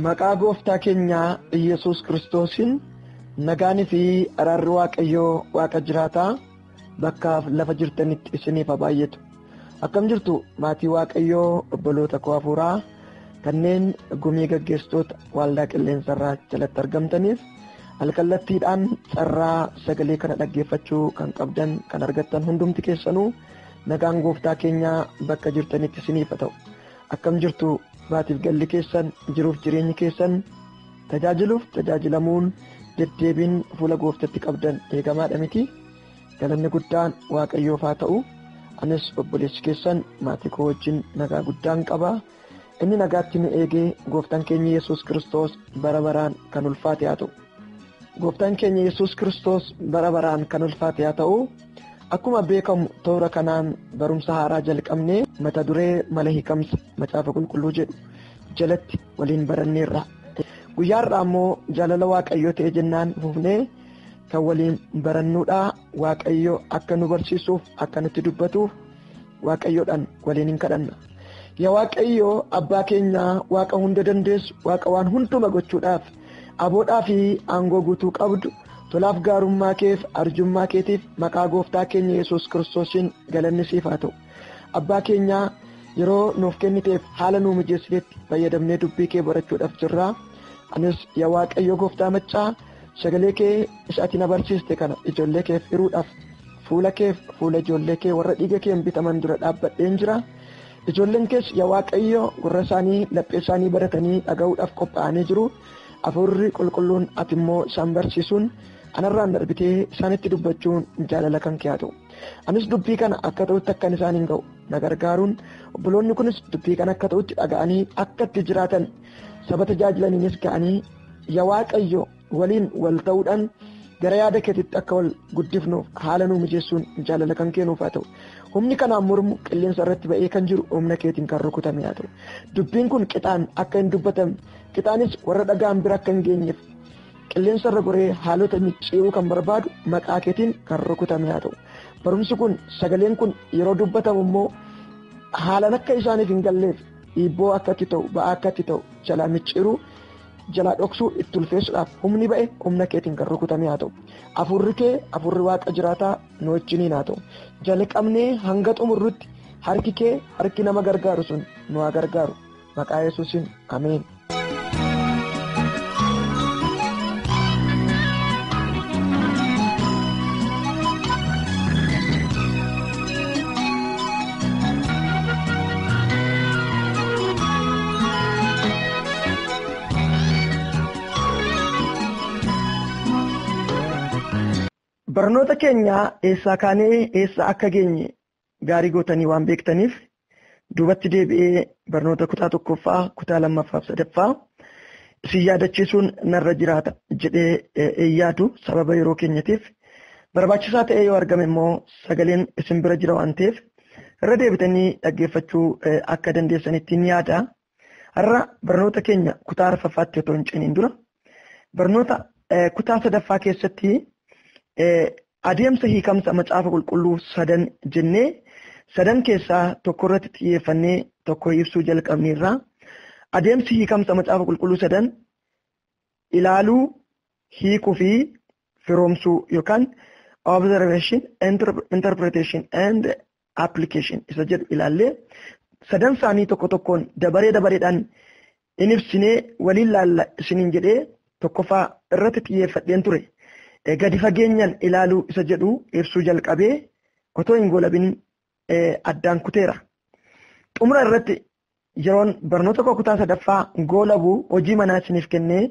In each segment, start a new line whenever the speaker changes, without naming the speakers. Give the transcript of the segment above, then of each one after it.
Maqaa gooftaa keenyaa Iyesuus Kiristoosin nagaanii fi araarri Waaqayyoo Waaqa jiraataa bakkaaf lafa jirtanitti isiniif baay'atu. Akkam jirtu maatii Waaqayyoo obboloota koo hafuuraa kanneen gumii gaggeessitoota waldaa qilleensarraa jalatti argamtaniif alkallattiidhaan carraa sagalee kana dhaggeeffachuu kan qabdan kan argattan hundumti keessanuu nagaan gooftaa keenyaa bakka jirtanitti isiniif ta'u. Akkam jirtu baatiif galli keessan jiruuf jireenyi keessan tajaajiluuf tajaajilamuun deddeebiin fuula gooftatti qabdan eegamaadha miti. Galanni guddaan Waaqayyoof haa ta'u. Anis obboleessi keessan maatii koo wajjin nagaa guddaan qaba. Inni nagaatti nu eegee gooftaan keenya Yesuus Kiristoos bara baraan kan ulfaate haa ta'u. Gooftaan keenya Yesuus Kiristoos bara baraan kan ulfaate haa ta'u. Akkuma beekamu toora kanaan barumsa haaraa jalqabnee mata duree mala hiikamsa macaafa qulqulluu jedhu jalatti waliin baranneerra. Guyyaa har'aa immoo jaalala Waaqayyoo ta'e jennaan fufnee kan waliin barannuudha. Waaqayyoo akka nu barsiisuuf akka nutti dubbatuuf Waaqayyoodhaan waliin hin kadhanna. Yaa Waaqayyoo abbaa keenyaa Waaqa hunda dandeessu Waaqa waan hunduma gochuudhaaf aboodhaa fi aangoo guutuu qabdu. Tolaaf gaarummaa keef arjummaa keetiif maqaa gooftaa keenya Yesuus Kiristoosiin galanni siif haa ta'u. Abbaa keenyaa yeroo nuuf kenniteef haala nuu mijeessitetti fayyadamnee dubbii kee barachuudhaaf jirra. Anis yaa Waaqayyo gooftaa maccaa sagalee kee isa ati na barsiiste kana ijoollee keef hiruudhaaf fuula keef fuula ijoollee kee warra dhiiga kee bitaman dura dhaabbadheen jira. Ijoolleen kees yaa Waaqayyo gurra isaanii laphee isaanii baratanii dhaga'uudhaaf qophaa'anii jiru. Hafuurri qulqulluun ati immoo isaan barsiisuun anarraan darbitee isaanitti dubbachuun jaalala kan kee haa ta'u. Anis dubbii kana akka ta'utti akkan isaan hin ga'u na gargaaruun obboloonni kunis dubbii kana akka ta'utti dhaga'anii akka itti jiraatan saba tajaajilaniinis ga'anii yaa Waaqayyo waliin wal ta'uudhaan gara yaada keetitti akka wal guddifnuuf haala nuu mijeessuun jaalala kan kennuuf haa ta'u. Humni kanaan mormu qilleensa irratti ba'ee kan jiru humna keetiin kan rukutame haa ta'u. Dubbiin kun qixaan akka hin dubbatamne qixaanis warra dhaga'an bira akka hin geenyeef qilleensa irra goree haalota micciiruu kan barbaadu maqaa keetiin kan rukutame haa ta'u. Barumsi kun sagaleen kun yeroo dubbatamu immoo haalan akka isaaniif hin galleef dhiibboo akka itti ta'u ba'aa akka itti ta'u jalaa micciiruu jalaa dhoksuu itti ulfeessuudhaaf humni ba'e humna keetiin kan rukutame haa ta'u. Afurri kee afurri Waaqa jiraataa nu wajjiniin haa ta'u. Jalqabnee hanga xumurrutti harki kee harki nama gargaaru sun nu haa gargaaru. Maqaa Yesuusiin ameen. Barnoota keenya eessaa kaanee eessaa akka geenye gaarii gootanii waan beektaniif duubatti deebi'ee barnoota kutaa tokkoffaa kutaa lammaffaa fi sadaffaa isin yaadachiisuun narra jiraata jedhee yaadu sababa yeroo keenyatiif barbaachisaa ta'ee yoo argame immoo sagaleen isin bira jira waan ta'eef irra deebitanii dhaggeeffachuu akka dandeessanitti ni yaada. Har'a barnoota keenya kutaa arfaffaatti otoo hin ciniin dura barnoota kutaa sadaffaa keessatti adeemsa hiikamsa macaafa qulqulluu sadan jennee sadan keessaa tokko irratti xiyyeeffannee tokko ibsuu jalqabneerra. Adeemsi hiikamsa macaafa qulqulluu sadan ilaaluu, hiikuu fi firoomsuu yookaan observation, interpretation and application isa jedhu ilaallee sadan isaanii tokko tokkoon dabareedhaan in ibsinee waliin laalla isiniin jedhee tokkoffaa irratti xiyyeeffadheen ture. Gadi fageenyaan ilaaluu isa jedhu ibsuu jalqabee otoo hin goolabin addaan kuteera. Xumura irratti yeroon barnoota kutaa sadaffaa goolabuu hojii manaa isiniif kennee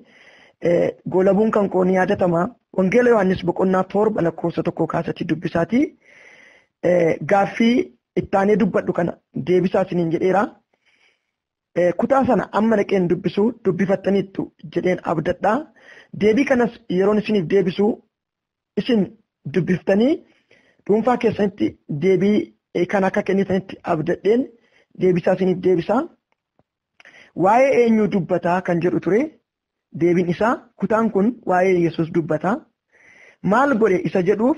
goolabuun kan qoonni yaadatama. Wangeela Yohaannis boqonnaa 7 lakkoofsa 1 kaasatti dubbisaatii gaaffii ittaanee dubbadhu kana deebisaa isiniin jedheera. Kutaa sana amma dhaqeen dubbisuu dubbifattaniittu jedheen abdadhaa. Deebii kanas yeroon isiniif deebisuu isin dubbiftanii dhuunfaa keessatti deebii kan akka kennitanitti abdadheen deebisaa isiniif deebisaa. Waa'ee eenyu dubbataa kan jedhu ture deebiin isaa kutaan kun waa'ee Yesuus dubbataa. Maal godhe isa jedhuuf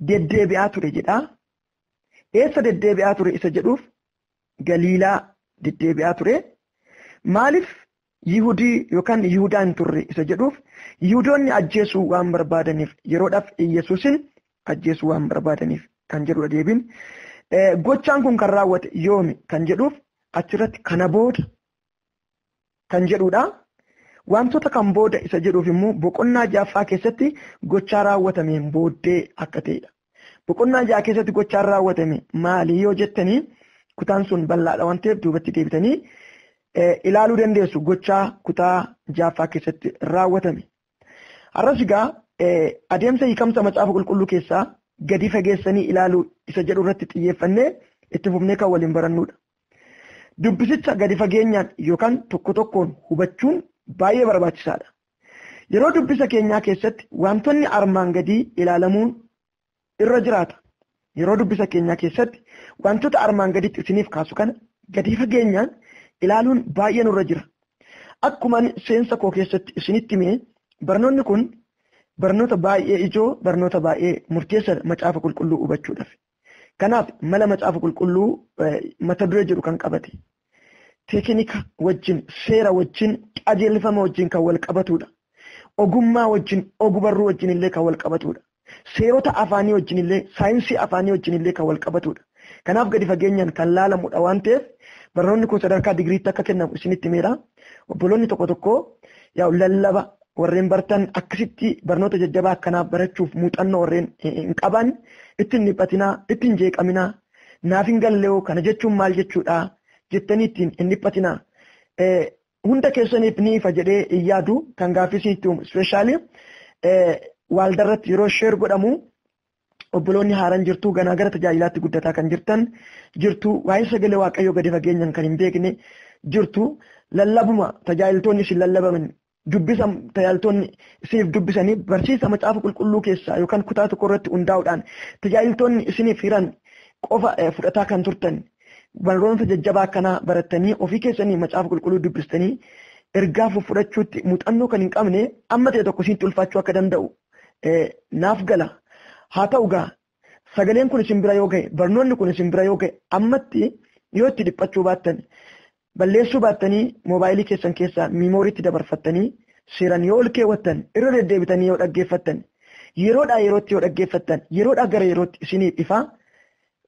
deddeebi'aa ture jedhaa. Eessa deddeebi'aa ture isa jedhuuf Galiilaa deddeebi'aa ture. Maaliif Yihudii yookaan Yihudaa hin turre isa jedhuuf Yihudoonni ajjeesuu waan barbaadaniif yeroodhaaf Yesuusin ajjeesuu waan barbaadaniif kan jedhudha deebiin. Gochaan kun kan raawwate yoomi kan jedhuuf achirratti kana booda kan jedhudha. Wantoota kan booda isa jedhuuf immoo boqonnaa 6 keessatti gochaa raawwatameen booddee akka ta'edha. Boqonnaa 6 keessatti gochaan raawwatame maali yoo jettanii kutaan sun bal'aadha waan ta'eef duubatti deebitanii ilaaluu dandeessu gochaa kutaa 6 keessatti raawwatame. Har'as egaa adeemsa hiikamsa macaafa qulqulluu keessaa gadi fageessanii ilaaluu isa jedhu irratti xiyyeeffannee itti fufnee kan waliin barannudha. Dubbisicha gadi fageenyaan yookaan tokko tokkoon hubachuun baay'ee barbaachisaadha. Yeroo dubbisa keenyaa keessatti wantoonni armaan gadii ilaalamuun irra jiraata. Yeroo dubbisa keenyaa keessatti wantoota armaan gaditti isiniif kaasu kana gadi fageenyaan ilaaluun baay'ee nurra jira. Akkuma seensa koo keessatti isinitti himee barnoonni kun barnoota baay'ee ijoo, barnoota baay'ee murteessaa macaafa qulqulluu hubachuudhaaf. Kanaaf mala macaafa qulqulluu mata duree jedhu kan qabate. Teeknika wajjin, seera wajjin, qajeelfama wajjin kan wal qabatudha. Ogummaa wajjin, ogbarruu wajjin illee kan wal qabatudha. Seerota afaanii wajjin illee, saayinsii afaanii wajjin illee kan wal qabatudha. Kanaaf gadi fageenyaan kan laalamudha waan ta'eef barnoonni kun sadarkaa digiriitti akka kennamu isinitti himeera. Obboloonni tokko tokko lallaba warreen bartan akkasitti barnoota jajjabaa akkanaaf barachuuf muuxannoo warreen hin qaban ittiin dhiphatinaa, ittiin jeeqaminaa, naaf hin galleeoo kana jechuun maal jechuudha jettanii ittiin hin dhiphatinaa. Hunda keessaniif ni ifa jedhee hin yaadu kan gaaffii isinitti uumu. Ispeeshaalii waaldarratti yeroo sheer godhamu obboloonni haaraan jirtu ganaa gara tajaajilaatti guddataa kan jirtan jirtu waa'ee sagalee waaqayyoo gadi fageenyaan kan hin beekne jirtu lallabuma tajaajiltoonni isin lallabaman dubbisa tajaajiltoonni isiniif dubbisanii barsiisa macaafa qulqulluu keessaa yookaan kutaa tokko irratti hundaa'uudhaan tajaajiltoonni isiniif hiran qofa fudhataa kan turtan barnoota jajjabaa akkanaa barattanii ofii keessanii macaafa qulqulluu dubbistanii ergaa fudhachuutti muuxannoo kan hin qabne amma ta'e tokko isinitti ulfaachuu akka danda'u naaf gala. Haa ta'u gaa sagaleen kun isin bira yoo ga'e barnoonni kun isin bira yoo ga'e ammatti yoo itti dhiphachuu baattan balleessuu baattanii moobaayilii keessan keessaa miimooriitti dabarfattanii seeraan yoo ol keewwattan irra deddeebitanii yoo dhaggeeffattan yeroodhaa yerootti yoo dhaggeeffattan yeroodhaa gara yerootti isiniif ifaa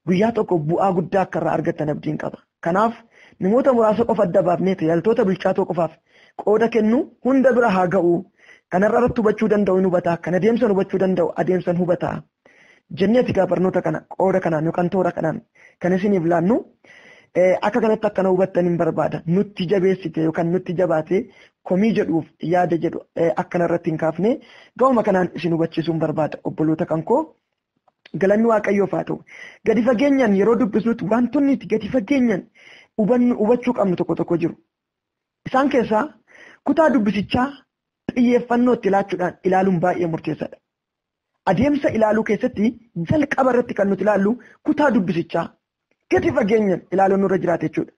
guyyaa tokko bu'aa guddaa akka irraa argattan abdiin qaba. Kanaaf namoota muraasa qofa adda baafnee tajaajiltoota bilchaatoo qofaaf qooda kennu hunda bira haa ga'u. Kanarra irratti hubachuu danda'u hubataa, kan adeemsan hubachuu danda'u adeemsan hubataa. Jenneeti gaa barnoota kana qooda kanaan yookaan toora kanaan kan isiniif laannu akka kanatti akkana hubattan hin barbaada. Nutti jabeessite yookaan nutti jabaate komii jedhuuf yaada jedhu akkana irratti hin kaafne ga'uma kanaan isin hubachiisuun barbaada obboloota kan koo galanni waaqayyoof haa ta'u. Gadi fageenyaan yeroo dubbisnutti wantoonni itti gadi fageenyaan hubachuu qabnu tokko tokko jiru. Isaan keessaa kutaa dubbisichaa xiyyeeffannoo itti laachuudhaan ilaaluun baay'ee murteessaadha. Adeemsa ilaaluu keessatti jalqaba irratti kan nuti ilaallu kutaa dubbisichaa gadi fageenyaan ilaaluun nurra jiraata jechuudha.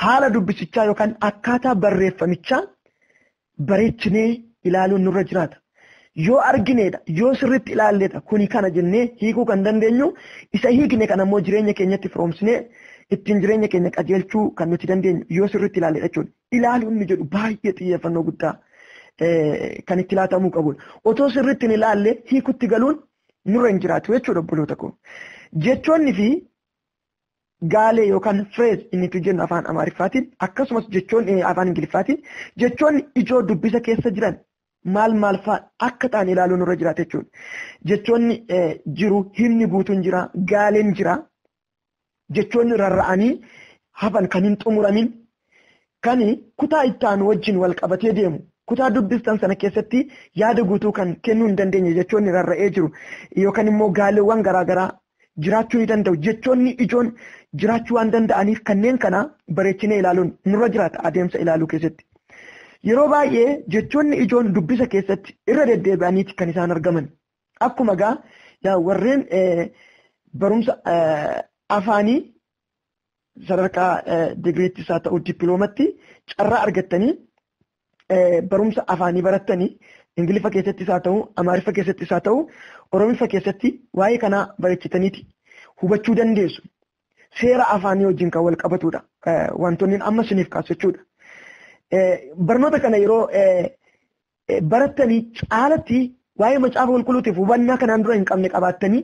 Haala dubbisichaa yookaan akkaataa barreeffamichaa bareechinee ilaaluun nurra jiraata. Yoo argineedha, yoo sirriitti ilaalleedha kuni kana jennee hiikuu kan dandeenyu isa hiikne kan ammoo jireenya keenyatti firoomsinee ittiin jireenya keenya qajeelchuu kan nuti dandeenyu yoo sirriitti ilaalleedha jechuudha. Ilaaluun ni jedhu baay'ee xiyyeeffannoo guddaa. Kan itti laatamuu qabudha. Otoo sirriitti hin ilaalle hiikutti galuun nurra hin jiraatu jechuudha obboloota koo. Jechoonni fi gaalee yookaan fireez inni nuti jennu afaan Amaariffaatiin akkasumas jechoonni afaan Ingiliffaatiin jechoonni ijoo dubbisa keessa jiran maal fa'aa akka ta'an ilaaluun nurra jiraata jechuudha. Jechoonni jiru himni guutuun jira, gaaleen jira. Jechoonni rarra'anii hafan kan hin xumuramin kan kutaa itti aanu wajjin wal qabatee deemu. Kutaa dubbistan sana keessatti yaada guutuu kan kennuu hin dandeenye jechoonni rarra'ee jiru yookaan immoo gaaleewwan garaagaraa jiraachuu ni danda'u. Jechoonni ijoon jiraachuu waan danda'aniif kanneen kana bareechinee ilaaluun nurra jiraata adeemsa ilaaluu keessatti. Yeroo baay'ee jechoonni ijoon dubbisa keessatti irra deddeebi'aniiti kan isaan argaman. akkuma gaa warreen barumsa afaanii sadarkaa digriittis haa ta'u dippiloomaatti carraa argattanii barumsa afaanii barattanii ingiliffa keessattis haa ta'u amaariffa keessattis haa ta'u oromiffa keessatti waa'ee kanaa bareechitaniiti hubachuu dandeessu. Seera afaanii wajjin kan wal qabatudha. Wantoonni amma isiniif kaasu jechuudha. Barnoota kana yeroo barattanii caalatti waa'ee macaafa qulqulluutiif hubannaa kanaan dura hin qabne qabaattanii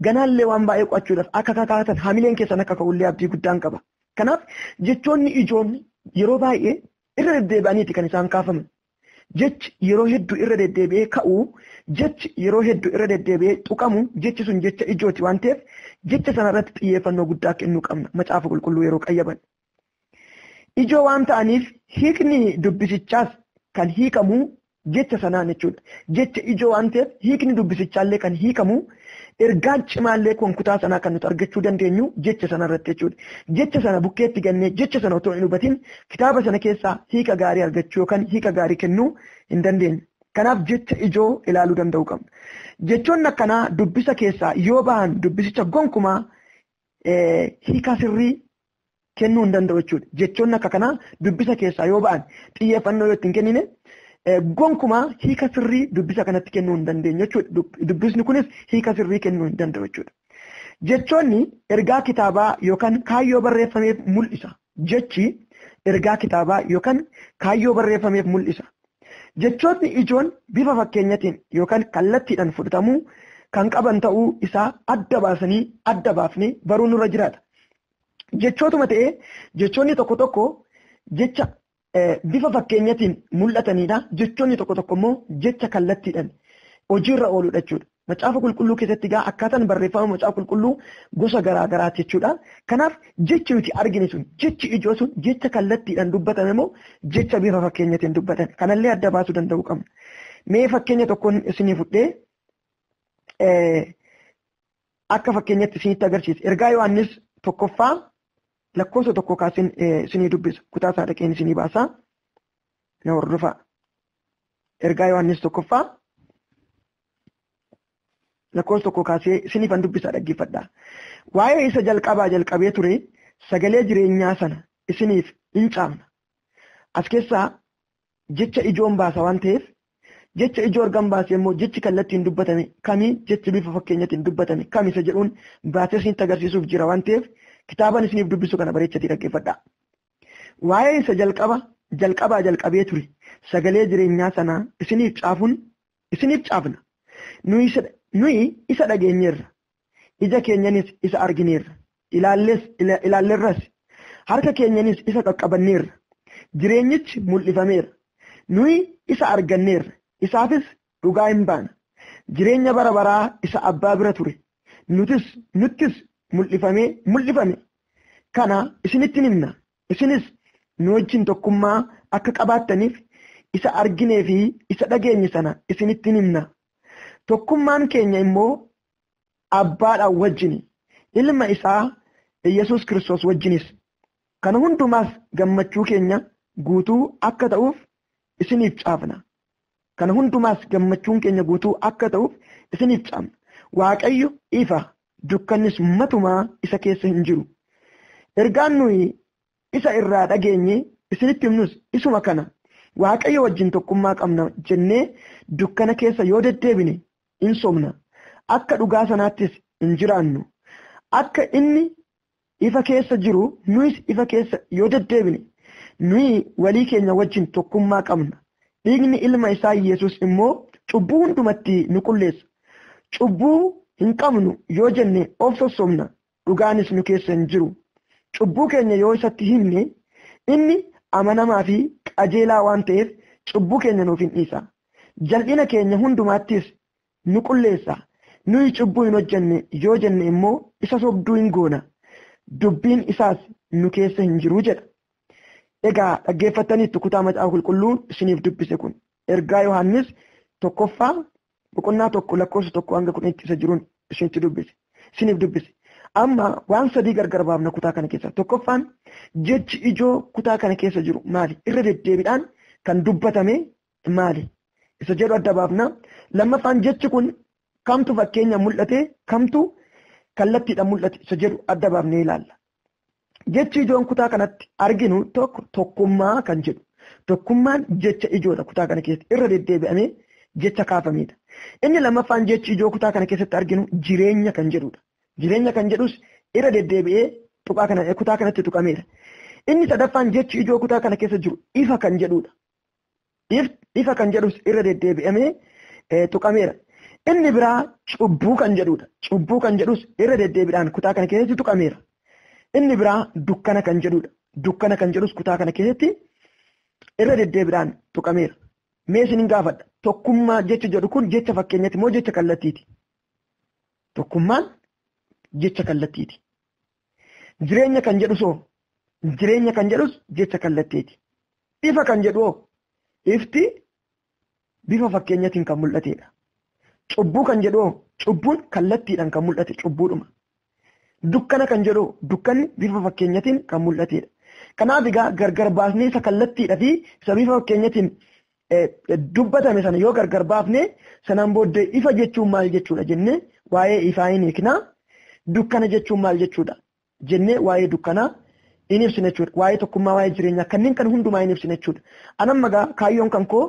ganaallee waan baay'ee qo'achuudhaaf akka kakaatan hamileen keessan akka ka'ullee abdii guddaan qaba. Kanaaf jechoonni ijoon yeroo baay'ee irra deddeebi'aniiti kan isaan kaafaman. Jechi yeroo hedduu irra deddeebi'ee ka'uu, jechi yeroo hedduu irra deddeebi'ee tuqamu, jechi sun jecha ijooti waan ta'eef jecha sanarratti xiyyeeffannoo guddaa kennuu qabna macaafa qulqulluu yeroo qayyaban. Ijoo waan ta'aniif hiikni dubbisichaas kan hiikamu jecha sanaan jechuudha. Jecha ijoo waan ta'eef hiikni dubbisichaallee kan hiikamu ergaan cimaallee kutaa sanaa kan nuti argachuu dandeenyu jecha sanarratti jechuudha. Jecha sana bukkeetti gannee jecha sana otoo hin hubatin kitaaba sana keessaa hiika gaarii argachuu yookaan hiika gaarii kennuu hin dandeenyu. Kanaaf jecha ijoo ilaaluu danda'uu qabna. Jechoonni akkanaa dubbisa keessaa yoo bahan dubbisicha gonkumaa hiika sirrii kennuu hin danda'u jechuudha. Jechoonni akka kanaa dubbisa keessaa yoo bahan xiyyeeffannoo yoo ittiin kennine gonkumaa hiika sirrii dubbisa kanatti kennuu hin dandeenyu jechuudha. Dubbisni kunis hiika sirrii kennuu hin danda'u jechuudha. Jechoonni ergaa kitaabaa yookaan kaayyoo barreeffameef mul'isa. Jechi ergaa kitaabaa yookaan kaayyoo barreeffameef mul'isa. Jechoonni ijoon bifa fakkeenyatiin yookaan kallattiidhaan fudhatamuu kan qaban ta'uu isaa adda baafnee baruun nurra jiraata. Jechootuma ta'ee jechoonni tokko tokko jecha bifa fakkeenyatiin mul'atanidha. Jechoonni tokko tokko immoo jecha kallattiidhaan hojiirra ooludha jechuudha. Macaafa qulqulluu keessatti akkaataan barreeffama macaafa qulqulluu gosa garaa garaati jechuudha. Kanaaf jechi nuti argine sun jechi ijoo sun jecha kallattiidhaan dubbatame moo jecha bifa fakkeenyatiin dubbatan kanallee adda baasuu danda'uu qabna. Mee fakkeenya tokkoon isinii fudhee akka fakkeenyatti isinitti agarsiisa. Ergaa Yohaannis tokkoffaa lakkoofsa tokko kaasin isinii dubbisa. Kutaa isaa dhaqeen isinii baasaa. Na hordofaa. Ergaa Yohaannis tokkoffaa lakkoofsa tokko kaasee isiniifan dubbisaa dhaggeeffadhaa. Waa'ee isa jalqabee ture sagalee jireenyaa sana isiniif hin caafna. As keessaa jecha ijoon baasa waan ta'eef jecha ijoo argan baasee immoo jechi kallattiin dubbatame kamii jechi bifa fakkeenyatiin dubbatame kam isa jedhuun baasee isinitti agarsiisuuf jira waan ta'eef kitaaban isiniif dubbisu kana bareechatii dhaggeeffadhaa. Waa'ee isa jalqabee ture sagalee jireenyaa sana isiniif caafna. Nuyi isa dhageenyeerra. Ija keenyanis isa argineerra. Ilaalleerras. Harka keenyanis isa qaqqabanneerra. Jireenyichi mul'ifameera. Nuyi isa arganneerra. Isaafis dhugaa hin baana. Jireenya bara baraa isa abbaa bira ture. Nuttis mul'ifame. Kana isinitti himna. Isinis nu wajjin tokkummaa akka qabaattaniif isa arginee fi isa dhageenye sana isinitti himna. Tokkummaan keenya immoo abbaadhaan wajjini. Ilma isaa Yesuus Kiristoos wajjinis. Kana hundumaas gammachuu keenya guutuu akka ta'uuf isiniif caafna. Kana hundumaas gammachuun keenya guutuu akka ta'uuf isiniif caafna. Waaqayyo ifa dukkannis matumaa isa keessa hin jiru. Ergaan nuyi isa irraa dhageenye isinitti himnus isuma kana. Waaqayyo wajjin tokkummaa qabna jennee dukkana keessa yoo deddeebine hin sobna. Akka dhugaa sanaattis hin jiraannu. Akka inni ifa keessa jiru nuyis ifa keessa yoo deddeebine nuyi walii keenya wajjin tokkummaa qabna. Dhiigni ilma isaa Yesuus immoo cubbuu hundumatti nu qulleessa. Cubbuu hin qabnu yoo jenne of sossobna. Dhugaanis nu keessa hin jiru. Cubbuu keenya yoo isatti himne inni amanamaa fi qajeelaa waan ta'eef cubbuu keenya nuuf hin dhiisa. Jal'ina keenya hundumaattis nu qulleessa. Nuyi cubbuu hin hojjenne yoo jenne immoo isa sobduu hin goona. Dubbiin isaas nu keessa hin jiru jedha. Egaa dhaggeeffataniitu kutaa macaafa qulqulluun isiniif dubbise kun. Ergaa Yohaannis tokkoffaa boqonnaa tokko lakkoofsa tokko hanga 10 isa jiruun isiniif dubbise. Amma waan sadii gargar baafna kutaa kana keessa. Tokkoffaan jechi ijoo kutaa kana keessa jiru maali? Irra deddeebiidhaan kan dubbatame maali? Isa jedhu adda baafna. Lammaffaan jechi kun kamtu fakkeenya mul'ate kamtu kallattiidhaan mul'ate isa jedhu adda baafnee ilaalla. Jechi ijoon kutaa kanatti arginu tokkummaa kan jedhu. Tokkummaan jecha ijoodha kutaa kana keessatti irra deddeebi'amee jecha kaafamedha. Inni lammaffaan jechi ijoo kutaa kana keessatti arginu jireenya kan jedhudha. Jireenya kan jedhus irra deddeebi'ee kutaa kanatti tuqameera. Inni sadaffaan jechi ijoo kutaa kana keessa jiru ifa kan jedhudha. Ifa kan jedhus irra deddeebi'amee tuqameera. Inni biraa cubbuu kan jedhudha. Cubbuu kan jedhus irra deddeebiidhaan kutaa kana keessatti tuqameera. Inni biraa dukkana kan jedhudha. Dukkana kan jedhus kutaa kana keessatti irra deddeebiidhaan tuqameera. Mee isin gaafadha. Tokkummaa jecha jedhu kun jecha fakkeenyati moo jecha kallattiiti? Tokkummaan jecha kallattiiti. Jireenya kan jedhu soo jireenya kan jedhus jecha kallattiiti. Ifa kan jedhu ifti bifa fakkeenyatiin kan mul'atedha. Cubbuu kan jedhu cubbuun kallattiidhaan kan mul'ate cubbuudhuma. Dukkana kan jedhu dukkanni bifa fakkeenyatiin kan mul'atedha. Kanaaf egaa gargar baasnee isa kallattiidhaa fi isa bifa fakkeenyatiin dubbatame sana yoo gargar baafne sanaan booddee ifa jechuun maal jechuudha jennee waa'ee ifaa hin hiiknaa. Dukkana jechuun maal jechuudha jennee waa'ee dukkanaa hin ibsine jechuudha. Waa'ee tokkummaa waa'ee jireenyaa kanneen kan hundumaa hin ibsine jechuudha. Anamma egaa kaayyoon kan koo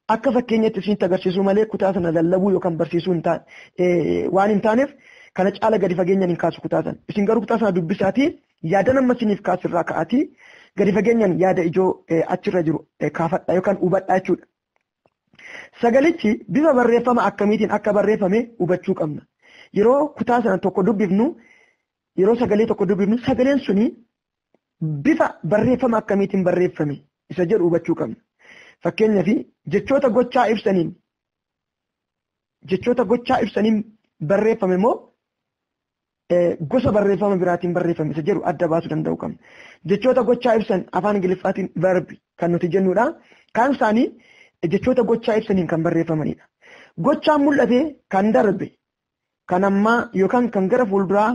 akka fakkeenyatti isinitti agarsiisuu malee kutaa sana lallabuu yookaan barsiisuu waan hin taaneef kana caala gadi fageenyaan hin kaasu kutaa sana. Isin garuu kutaa sana dubbisaatii yaada nama isiniif kaasirraa ka'aatii gadi fageenyaan yaada ijoo achirra jiru kaafadha yookaan hubadhaa jechuudha. Sagalichi bifa barreeffama akkamiitiin akka barreeffame hubachuu qabna. Yeroo kutaa sana tokko dubbifnu yeroo sagalee tokko dubbifnu sagaleen suni bifa barreeffama akkamiitiin barreeffame isa jedhu hubachuu qabna. Fakkeenyaaf jechoota gochaa ibsaniin barreeffame moo gosa barreeffama biraatiin barreeffame isa jedhu adda baasuu danda'u qabna. Jechoota gochaa ibsan afaan Ingiliffaatiin verb kan nuti jennudha. Kaan isaanii jechoota gochaa ibsaniin kan barreeffamanidha. Gochaan mul'ate kan darbe kan ammaa yookaan kan gara fuulduraa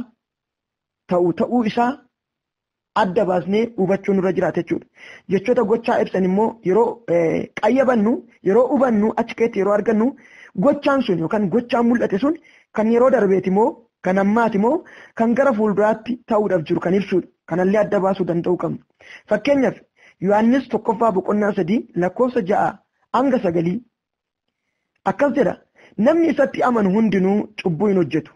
ta'uu isaa adda baasnee hubachuun irra jiraata jechuudha. Jechoota gochaa ibsan immoo yeroo qayyabannu yeroo hubannu achi keessatti yeroo argannu gochaan sun yookaan gochaan mul'ate sun kan yeroo darbeeti moo kan ammaati moo kan gara fuulduraatti ta'uudhaaf jiru kan ibsudha. Kanallee adda baasuu danda'uu qabna. Fakkeenyaaf Yohaannis 1:6-9 akkas jedha. Namni isatti amanu hundinuu cubbuu hin hojjetu.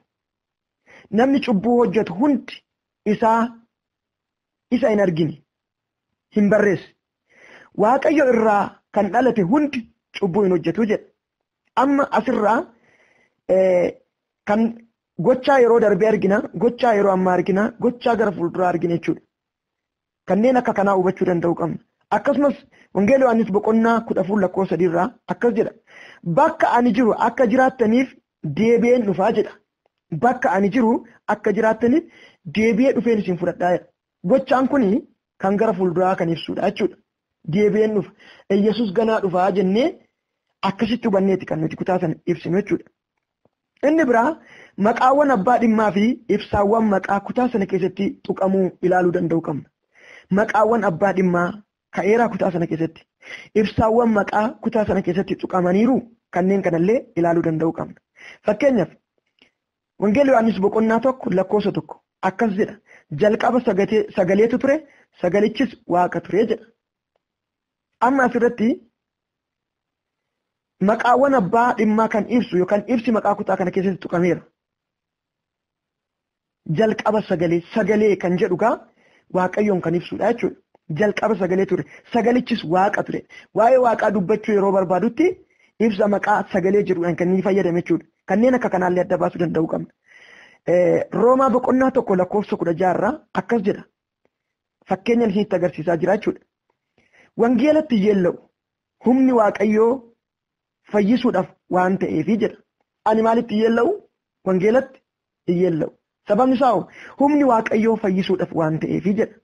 Namni cubbuu hojjetu hundi isa hin argine hin barreesse. Waaqayyo irraa kan dhalate hundi cubbuu hin hojjetu jedha. Amma asirraa kan gochaa yeroo darbee argina, gochaa yeroo ammaa argina, gochaa gara fuulduraa argina jechuudha. Kanneen akka kanaa hubachuu danda'uu qabna. Akkasumas Wangeela Yohaannis 10:3 akkas jedha. Bakka ani jiru akka jiraattaniif deebi'een dhufaa jedha. Bakka ani jiru akka jiraattaniif deebi'ee dhufeen isin fudhadhaa jedha. Gochaan kun kan gara fuulduraa kan ibsudha jechuudha. Deebi'een dhufa. Yesus ganaa dhufaa jennee akkasitti hubanneeti kan nuti kutaa sana ibsinu jechuudha. Inni biraa maqaawwan abbaa dhimmaa fi ibsaawwan maqaa kutaa sana keessatti tuqamuu ilaaluu danda'uu qabna. Maqaawwan abbaa dhimmaa ka'eeraa kutaa sana keessatti ibsaawwan maqaa kutaa sana keessatti tuqamaniiru kanneen kanallee ilaaluu danda'uu qabna. Fakkeenyaaf Wangeela Yohaannis 1:1 akkas jedha. Jalqaba sagaleetu ture, sagalichis waaqa ture jedha. Amma asirratti maqaawwan abbaa dhimmaa kan ibsu yookaan ibsi maqaa kutaa kana keessatti tuqameera. Jalqaba sagalee kan jedhu gaa waaqayyoon kan ibsudha jechuudha. Jalqaba sagalee ture, sagalichis waaqa ture. Waa'ee waaqaa dubbachuu yeroo barbaadutti ibsa maqaa sagalee jedhuudhaan kan inni fayyadame jechuudha. Kanneen akka kanaallee adda baasuu danda'uu qabna. Roomaa 1:16 akkas jedha. Fakkeenyaan isinitti agarsiisaa jira jechuudha. Wangeelatti yeella'u humni waaqayyoo fayyisuudhaaf waan ta'eefi jedha. Ani maalitti yeella'u? Wangeelatti yeella'u. Sababni isaa humni waaqayyoo fayyisuudhaaf waan ta'eefi jedha.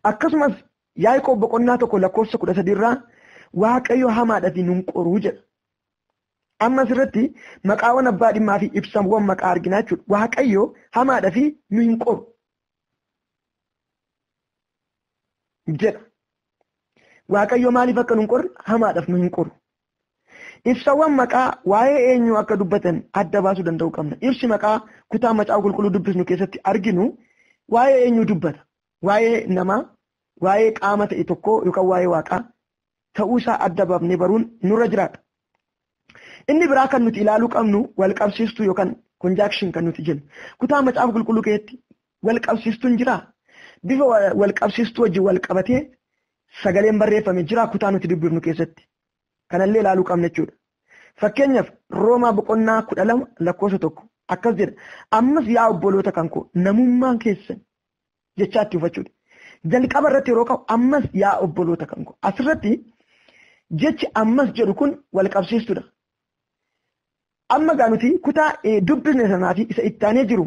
Akkasumas Yaaqoob 1:13 waaqayyo hamaadhaaf nun qoruu jedha. Amma asirratti maqaawwan abbaa dhimmaa fi ibsaawwan maqaa arginaa jechuudha. Waaqayyo hamaadhaaf nu hin qoru jedha. Waaqayyo maaliif akka nun qorre hamaadhaaf nu hin qoru. Ibsawwan maqaa waa'ee eenyu akka dubbatan adda baasuu danda'uu qabna. Ibsi maqaa kutaa macaafa qulqulluu dubbisnu keessatti arginu waa'ee eenyu dubbata. Waa'ee namaa, waa'ee qaama ta'e tokkoo yookaan waa'ee waaqaa ta'uu isaa adda baafnee baruun nurra jiraata. Inni biraa kan nuti ilaaluu qabnu wal qabsiistuu yookaan conjunction kan nuti jennu. Kutaa macaafa qulqulluu keessatti wal qabsiistuun jira. Bifa wal qabsiistuu wajjin wal qabatee sagaleen barreeffame jira kutaa nuti dubbifnu keessatti. Kanallee ilaaluu qabna jechuudha. Fakkeenyaaf Roomaa boqonnaa 12 lakkoofsa 1 akkas jedha. Ammas yaa obboloota kan koo namummaan keessan jechaatti hubachuudha. Jalqaba irratti yeroo qabu ammas yaa obboloota kan koo. Asirratti jechi ammas jedhu kun wal qabsiistuudha. Amma gaa nuti kutaa dubbisne sanaa fi isa ittaanee jiru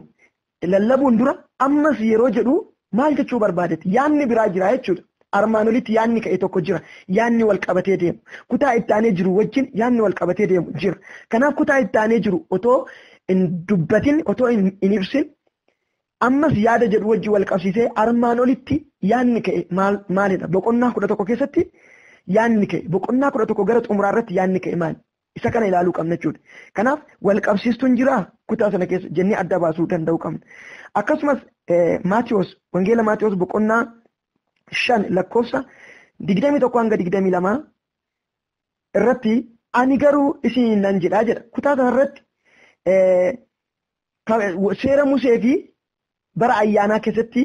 lallabuun dura ammas yeroo jedhu maal jechuu barbaadetti yaanni biraa jira jechuudha. Armaan olitti yaanni ka'e tokko jira. Yaanni wal qabatee deemu. Kutaa ittaanee jiru wajjin yaanni wal qabatee deemu jira. Kanaaf kutaa ittaanee jiru otoo hin dubbatin otoo hin ibsin ammas yaada jedhu wajjin wal qabsiisee armaan olitti yaanni ka'e maalidha? Boqonnaa 11 keessatti yaanni ka'e. Boqonnaa 11 gara xumuraa irratti yaanni ka'e maali? Isa kana ilaaluu qabna jechuudha. Kanaaf wal qabsiistuun jira kutaa sana keessa jennee adda baasuu danda'uu qabna. Akkasumas Maatiyos wangeela Maatiyos boqonnaa 5 lakkoofsa 21 hanga 22 irratti ani garuu isin nan jedhaa jedha. Kutaa kana irratti seera Musee fi bara ayyaanaa keessatti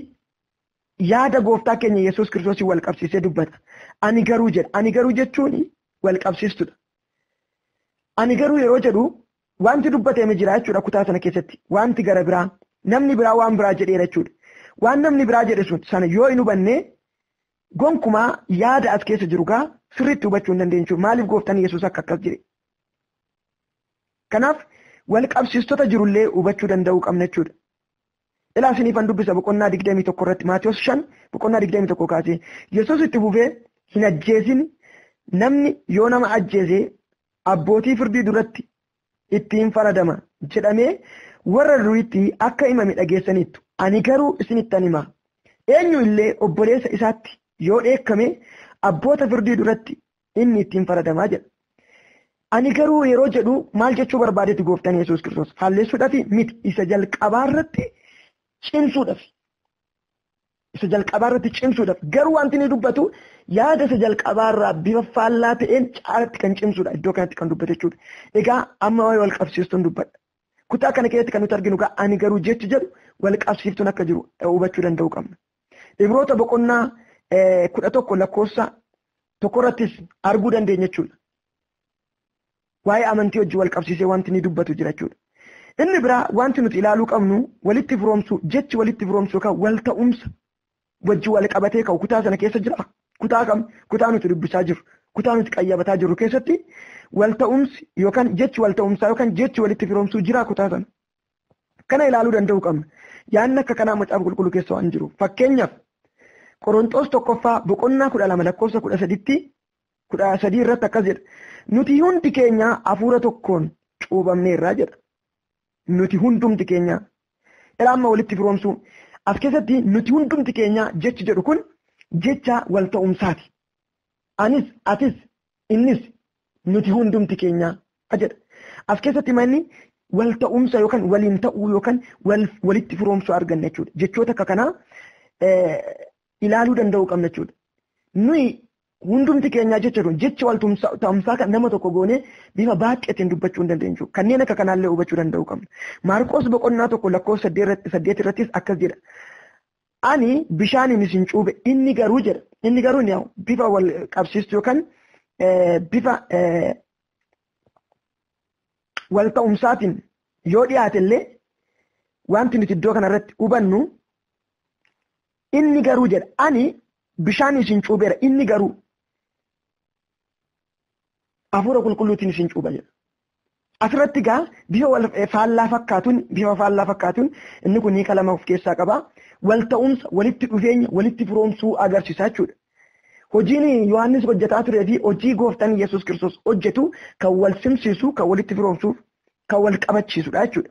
yaada gooftaa keenya Yesuus Kiristoosii wal qabsiisee dubbata. Ani garuu jedha. Ani garuu jechuun wal qabsiistuudha. Ani garuu yeroo jedhu wanti dubbatame jira jechuudha kutaa sana keessatti. Wanti gara biraa namni biraa waan biraa jedheera jechuudha. Waan namni biraa jedhe sun sana yoo hin hubanne gonkumaa yaada as keessa jiru gaa sirriitti hubachuu hin dandeenyu. Maaliif gooftaan Yesuus akkas jedhe? Kanaaf wal qabsiistota jirullee hubachuu danda'uu qabna jechuudha. Ilaa isiniifan dubbisa boqonnaa 21 irratti Maatiyos 5 boqonnaa 21 kaasee Yesuus itti fufee hin ajjeesin namni yoo nama ajjeese abbootii firdii duratti ittiin faradama jedhamee warra duriitti akka himame dhageessaniittu. Ani garuu isinittan hima. Eenyu illee obboleessa isaatti yoo dheekkame abboota firdii duratti inni ittiin faradamaa jedha. Ani garuu yeroo jedhu maal jechuu barbaadetti gooftaan Yesuus Kiristoos halleessuudhaaf miti isa jalqabaarratti cimsuudhaaf. Isa jalqabaarratti cimsuudhaaf garuu wanti inni dubbatu yaada isa jalqabaarraa bifa faallaa ta'een caalatti kan cimsuudha iddoo kanatti kan dubbate jechuudha. Egaa amma waa'ee wal qabsiistuun dubbadha. Kutaa kana keessatti kan nuti arginu gaa ani garuu jechi jedhu wal qabsiiftuun akka jiru hubachuu danda'uu qabna. Ibroota boqonnaa 11 lakkoofsa 1 irrattis arguu dandeenya jechuudha. Waa'ee amantii wajjin wal qabsiisee wanti inni dubbatu jira jechuudha. Inni biraa wanti nuti ilaaluu qabnu walitti firoomsuu jechi walitti firoomsuu yookaan wal ta'umsa wajjin wal qabatee ka'u kutaa sana keessa jira. Kutaa nuti dubbisaa jirru kutaa nuti qayyabataa jirru keessatti wal ta'umsi yookaan jechi wal ta'umsaa yookaan jechi walitti firoomsuu jira kutaa sana. Kana ilaaluu danda'uu qabna. Yaanni akka kanaa macaafa qulqulluu keessa waan jiru. Fakkeenyaaf Qorontos 1ffaa boqonnaa 12 lakkoofsa 13 irratti akkas jedha. Nuti hundi keenya hafuura tokkoon cuubamneerraa jedha. Nuti hundumti keenya amma walitti firoomsuu as keessatti nuti hundumti keenya jechi jedhu kun jecha wal ta'umsaati. Anis atis innis nuti hundumti keenya jedha. As keessatti manni wal ta'umsa yookaan waliin ta'uu yookaan walitti firoomsuu arganna jechuudha. Jechoota akka kanaa ilaaluu danda'uu qabna jechuudha. Nuyi hundumti keenyaa jecha kun jecha wal ta'umsaa kan nama tokko goonee bifa baay'eetiin dubbachuu hin dandeenyu. Kanneen akka kanaallee hubachuu danda'uu qabna. Maarqos boqonnaa 1 lakkoofsa 8 irrattis akkas jedha. Ani bishaaniin isin cuube inni garuu jedha. Inni garuu bifa wal qabsiistu yookaan bifa wal ta'umsaatiin yoo dhiyaate illee wanti nuti iddoo kanarratti hubannu inni garuu jedha. Ani bishaan isin cuubeera inni garuu hafuura qulqulluutiin isin cuuba jedha. Asirratti gaa bifa faallaa fakkaatuun inni kun hiika lama of keessaa qaba. Wal ta'umsa walitti dhufeenya walitti firoomsuu agarsiisa jechuudha. Hojiin Yohaannis hojjetaa turee fi hojii gooftaan Yesuus Kiristoos hojjetu kan wal simsiisu kan walitti firoomsuuf kan wal qabachiisudha jechuudha.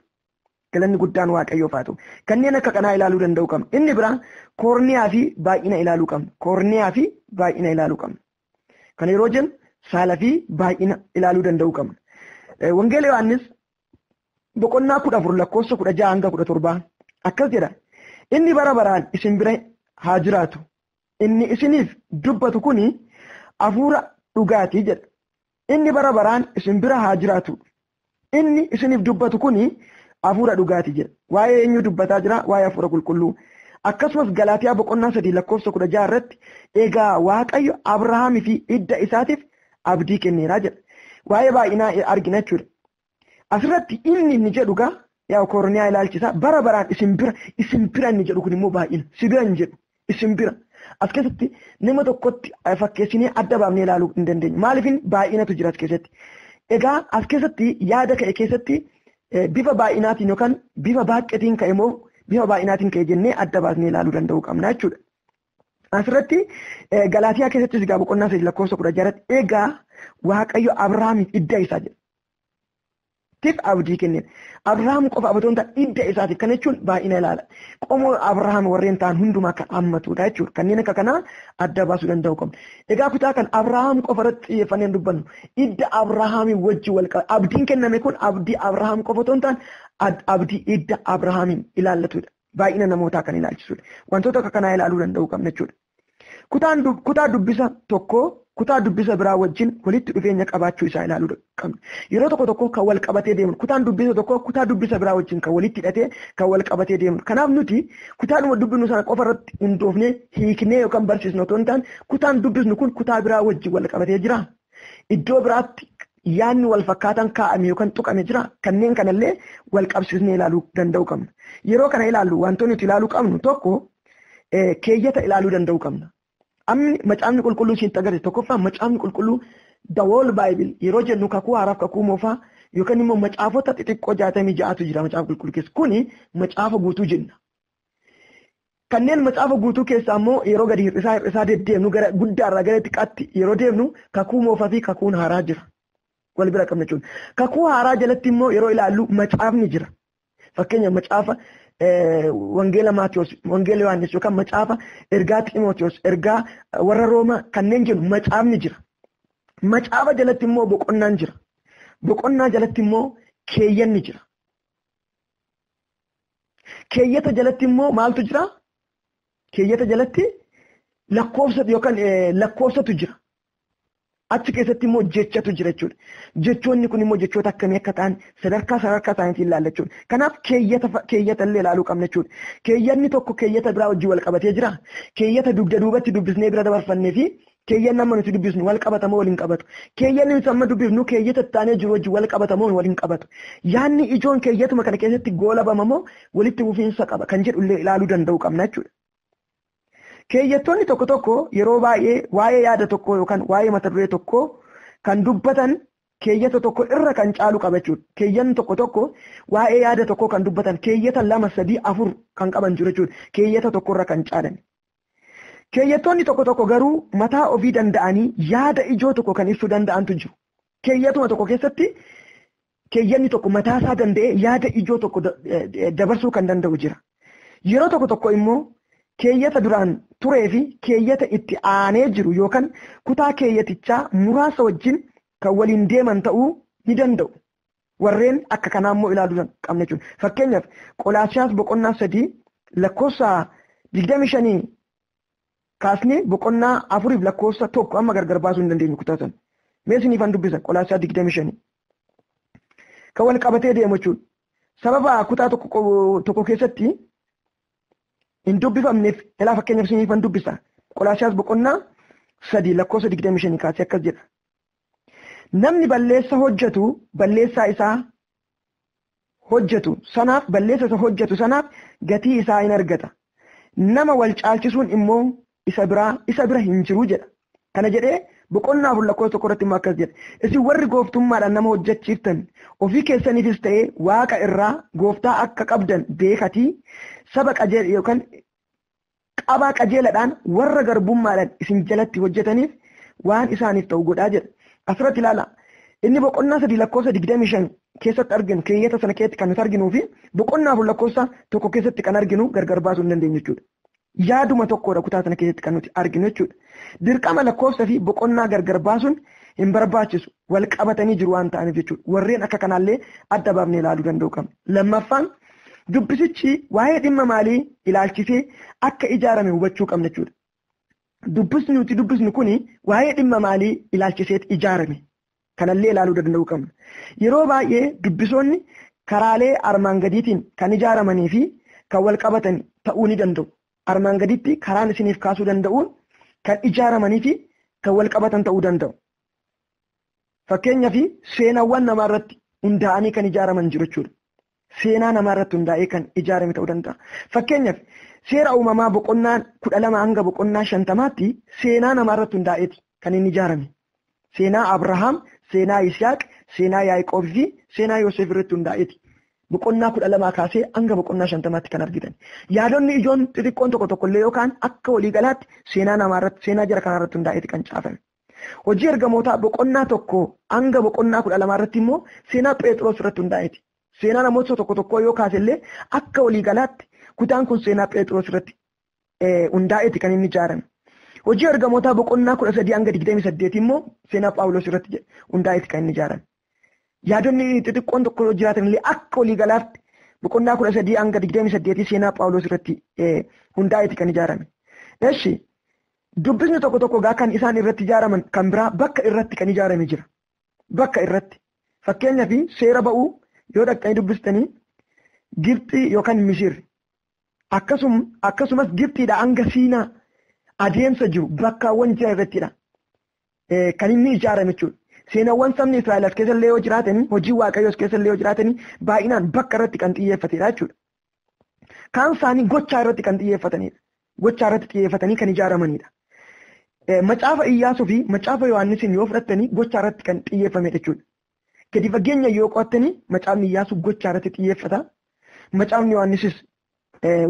Galanni guddaan Waaqayyoof haa ta'u. Kanneen akka kanaa ilaaluu danda'uu qabna. Inni biraa koorniyaa fi baay'ina ilaaluu qabna. Koorniyaa fi baay'ina ilaaluu qabna. Kan yeroo jennu saala fi baay'ina ilaaluu danda'uu qabna. Wangeela Yohaannis boqonnaa 14 lakkoofsa 16 hanga 17 akkas jedha. Inni bara baraan isin bira haa jiraatu. Inni isiniif dubbatu kuni hafuura dhugaatii jedha. Inni bara baraan isin bira haa jiraatu. Inni isiniif dubbatu kuni hafuura dhugaatii jedha. Waa'ee eenyu dubbataa jira? Waa'ee hafuura qulqulluu. Akkasumas Galaatiyaa boqonnaa 3 lakkoofsa 16 irratti egaa Waaqayyo Abrahaamii fi hidda isaatiif abdii kenneera jedha. Waa'ee baay'inaa argina jechuudha. Asirratti inni jedhu gaa yaa Korniyaa ilaalchisa bara baraan isin bira inni jedhu kun immoo baay'ina si bira hin jedhu isin bira. As keessatti nama tokkotti fakkeessinee adda baafnee ilaaluu hin dandeenyu. Maaliifin baay'inatu jira as keessatti. Egaa as keessatti yaada ka'e keessatti bifa baay'inaatiin yookaan bifa baay'atiin ka'e moo bifa baay'inaatiin ka'e jennee adda baasnee ilaaluu danda'uu qabna jechuudha. Asirratti Galaatiyaa keessattis egaa boqonnaa 3 lakkoofsa 16 egaa Waaqayyo Abrahaamiif hidda isaa jedha. Tiif abdii kenneen. Abrahaam qofa abatoon ta'an hidda isaatiif kan jechuun baay'ina ilaala. Qomoo Abrahaam warreen ta'an hundumaa kan hammatudha jechuudha. Kanneen akka kanaa adda baasuu danda'uu qabna. Egaa kutaa kan Abrahaam qofa irratti xiyyeeffannee dubbannu hidda Abrahaamii wajjin wal qaba. Abdiin kenname kun abdii Abrahaam qofa otoo hin taane abdii hidda Abrahaamiin ilaallatudha. Baay'ina namootaa kan ilaalchisudha. Wantoota akka kanaa ilaaluu danda'uu qabna jechuudha. Kutaa dubbisa tokkoo kutaa dubbisa biraa wajjin walitti dhufeenya qabaachuu isaa ilaaluu qabna. Yeroo tokko kan wal qabatee deemnu kutaan dubbisa tokkoo kutaa dubbisa biraa wajjin kan walitti hidhatee kan wal qabatee deemnu. Kanaaf nuti kutaadhuma dubbisnu sana qofa irratti hundoofnee hiiknee yookaan barsiisnu otoo hin taane kutaan dubbisnu kun kutaa biraa wajjin wal qabatee jira. Iddoo biraatti yaadni wal fakkaatan kaa'ame yookaan tuqame jira. Kanneen kanallee wal qabsiisnee ilaaluu danda'uu qabna. Yeroo kana ilaallu wantoonni nuti ilaaluu qabnu tokko keeyyata ilaaluu danda'uu qabna. Amni macaafni qulqulluu siin agarsiisa tokkoffaa macaafni qulqulluu the whole bible yeroo jennu kakuu haaraaf kakuu moofaa yookaan immoo macaafota xixiqqoo 66tu jira macaafa qulqulluu keessa kuni macaafa guutuu jenna. Kanneen macaafa guutuu keessaa immoo yeroo gadi hir'isaa deddeemnu gara guddaarraa gara xiqqaatti yeroo deemnu kakuu moofaa fi kakuun haaraa jira. Wal bira qabna jechuudha. Kakuu haaraa jalatti immoo yeroo ilaallu macaafni jira. Fakkeenyaaf macaafa Wangeela Maatiyos, Wangeela Yohaannis yookaan macaafa ergaa Xiimotewos, ergaa warra Roomaa kanneen jennu macaafni jira. Macaafa jalatti immoo boqonnaan jira. Boqonnaa jalatti immoo keeyyanni jira. Keeyyata jalatti immoo maaltu jira? Keeyyata jalatti lakkoofsatu jira. Achi keessatti immoo jechatu jira jechuudha. Jechoonni kun immoo jechoota akkamii akka ta'an sadarkaa isaaniitiin ilaalla jechuudha. Kanaaf keeyyata illee ilaaluu qabna jechuudha. Keeyyanni tokko keeyyata biraa wajjin wal qabatee jira. Keeyyata dugda duubatti dubbisnee bira dabarfannee fi keeyyanni amma nuti dubbisnu wal qabatamoo waliin qabatu. Keeyyanni nuti amma dubbifnu keeyyata taanee jiru wajjin wal qabatamoo waliin qabatu. Yaanni ijoon keeyyatuma kana keessatti goolabamoo walitti bu'iinsa qaba kan jedhu illee ilaaluu danda'uu qabna jechuudha. Keeyyattoonni tokko yeroo baay'ee waa'ee yaada tokkoo yookaan waa'ee mata duree tokkoo kan dubbatan keeyyata tokko irra kan caalu qaba jechuudha. Keeyyanni tokko waa'ee yaada tokkoo kan dubbatan keeyyata 2, 3, 4 kan qaban jiru jechuudha. Keeyyata tokko irra kan caalan. Keeyyattoonni tokko garuu mataa ofii danda'anii yaada ijoo tokko kan ibsuu danda'antu jiru. Keeyyatuma tokko keessatti keeyyanni tokko mataa isaa danda'ee yaada ijoo tokko dabarsuu kan danda'u jira. Yeroo tokko immoo keeyyata duraan turee fi keeyyata itti aanee jiru yookaan kutaa keeyyatichaa muraasa wajjin kan waliin deeman ta'uu ni danda'u. Warreen akka kanaa immoo ilaaluu qabna jechuudha. Fakkeenyaaf Qolaasiyaas boqonnaa 3 lakkoofsa 25 kaasnee boqonnaa 4 lakkoofsa 1 amma gargar baasuu hin dandeenyu kutaa sana. Mee isiniifan dubbisa Qolaasiyaas 25 kan wal qabatee deemu jechuudha. Sababa kutaa tokko keessatti hin dubbifamneef ilaa fakkeenyaaf isiniifan dubbisa. Qolaasiyaas boqonnaa 3 lakkoofsa 25 kaasee akkas jedha. Namni balleessa hojjetu balleessaa isaa hojjetu sanaaf gatii isaa hin argata. Nama wal caalchisuun immoo isa bira hin jiru jedha. Kana jedhee boqonnaa 4 lakkoofsa 1 irratti immoo akkas jedha. Isin warri gooftummaadhaan nama hojjechiiftan ofii keessaniifis ta'ee waaqa irraa gooftaa akka qabdan beekatii saba qajeela yookaan qabaa qajeeladhaan warra garbummaadhaan isin jalatti hojjetaniif waan isaaniif ta'u godhaa jedha. Asirratti ilaala. Inni boqonnaa 3 lakkoofsa 25 keessatti arginu keeyyata sana keessatti kan nuti arginuu fi boqonnaa 4 lakkoofsa 1 keessatti kan arginu gargar baasuu hin dandeenyu jechuudha. Yaaduma tokkodha kutaa sana keessatti kan nuti arginu jechuudha. Dirqama lakkoofsa fi boqonnaa gargar baasuun hin barbaachisu wal qabatanii jiru waan ta'aniif jechuudha. Warreen akka kanaallee adda baafnee ilaaluu danda'u qabna. Lammaffaan dubbisichi waa'ee dhimma maalii ilaalchisee akka ijaarame hubachuu qabna jechuudha. Dubbisni nuti dubbisnu kuni waa'ee dhimma maalii ilaalchisee ijaarame kanallee ilaaluu danda'u qabna. Yeroo baay'ee dubbisoonni karaalee armaan gadiitiin kan ijaaramanii fi kan wal qabatan ta'uu ni danda'u. Armaan gadiitti karaan isiniif kaasuu danda'uun kan ijaaramanii fi kan wal qabatan ta'uu danda'u. Fakkeenyaaf seenaawwan namaa irratti hundaa'anii kan ijaaraman jiru jechuudha. Seenaa namaa irratti hundaa'ee kan ijaarame ta'uu danda'a. Fakkeenyaaf seera uumamaa boqonnaa 12 hanga boqonnaa 50tti seenaa namaa irratti hundaa'eeti kan inni ijaarame. Seenaa Abrahaam, seenaa Yisihaaq, seenaa Yaaqoob fi seenaa Yoosef irratti hundaa'eeti. Boqonnaa 12 kaasee hanga boqonnaa 50tti kan argitan. Yaadonni ijoon xixiqqoon tokko illee yookaan akka waliigalaatti seenaa namaa irratti seenaa jara kanaa irratti hundaa'eeti kan caafame. Hojii ergamootaa boqonnaa 1 hanga boqonnaa 12 irratti immoo seenaa Phexros irratti hundaa'eeti. Seenaa namoota tokko yoo kaasellee akka waliigalaatti kutaan kun seenaa Phexros irratti hundaa'eeti kan inni ijaarame. Hojii ergamootaa boqonnaa 13 hanga 28 immoo seenaa Phaawulos irratti hundaa'eeti kan inni ijaarame. Yaadonni xixiqqoon tokko jiraatanillee akka waliigalaatti boqonnaa 13 hanga 28 seenaa Phaawulos irratti hundaa'eeti kan ijaarame. Eshi dubbisni tokko gaa kan isaan irratti ijaaraman kan biraa bakka irratti kan ijaarame jira. Bakka irratti fakkeenyaaf seera ba'uu yoo dhaqanii dubbistanii Gibxii yookaan Misir akkasumas Gibxiidha hanga Siinaa adeemsa jiru bakkaawwan jiran irrattidha kan inni ijaarame jechuudha. Seenaawwan sabni Israa'el as keessallee yoo jiraatanii hojii Waaqayyoos keessallee yoo jiraatanii baay'inaan bakka irratti kan xiyyeeffatedha jechuudha. Kaan isaanii gochaa irratti kan xiyyeeffatanidha. Gochaa irratti xiyyeeffatanii kan ijaaramanidha. Macaafa Iyyaasuu fi macaafa Yohaannisiin yoo fudhattanii gochaa irratti kan xiyyeeffamedha jechuudha. Gadi fageenya yoo qo'attanii macaafni Iyyaasuu gochaa irratti xiyyeeffata. Macaafni Yohaannisis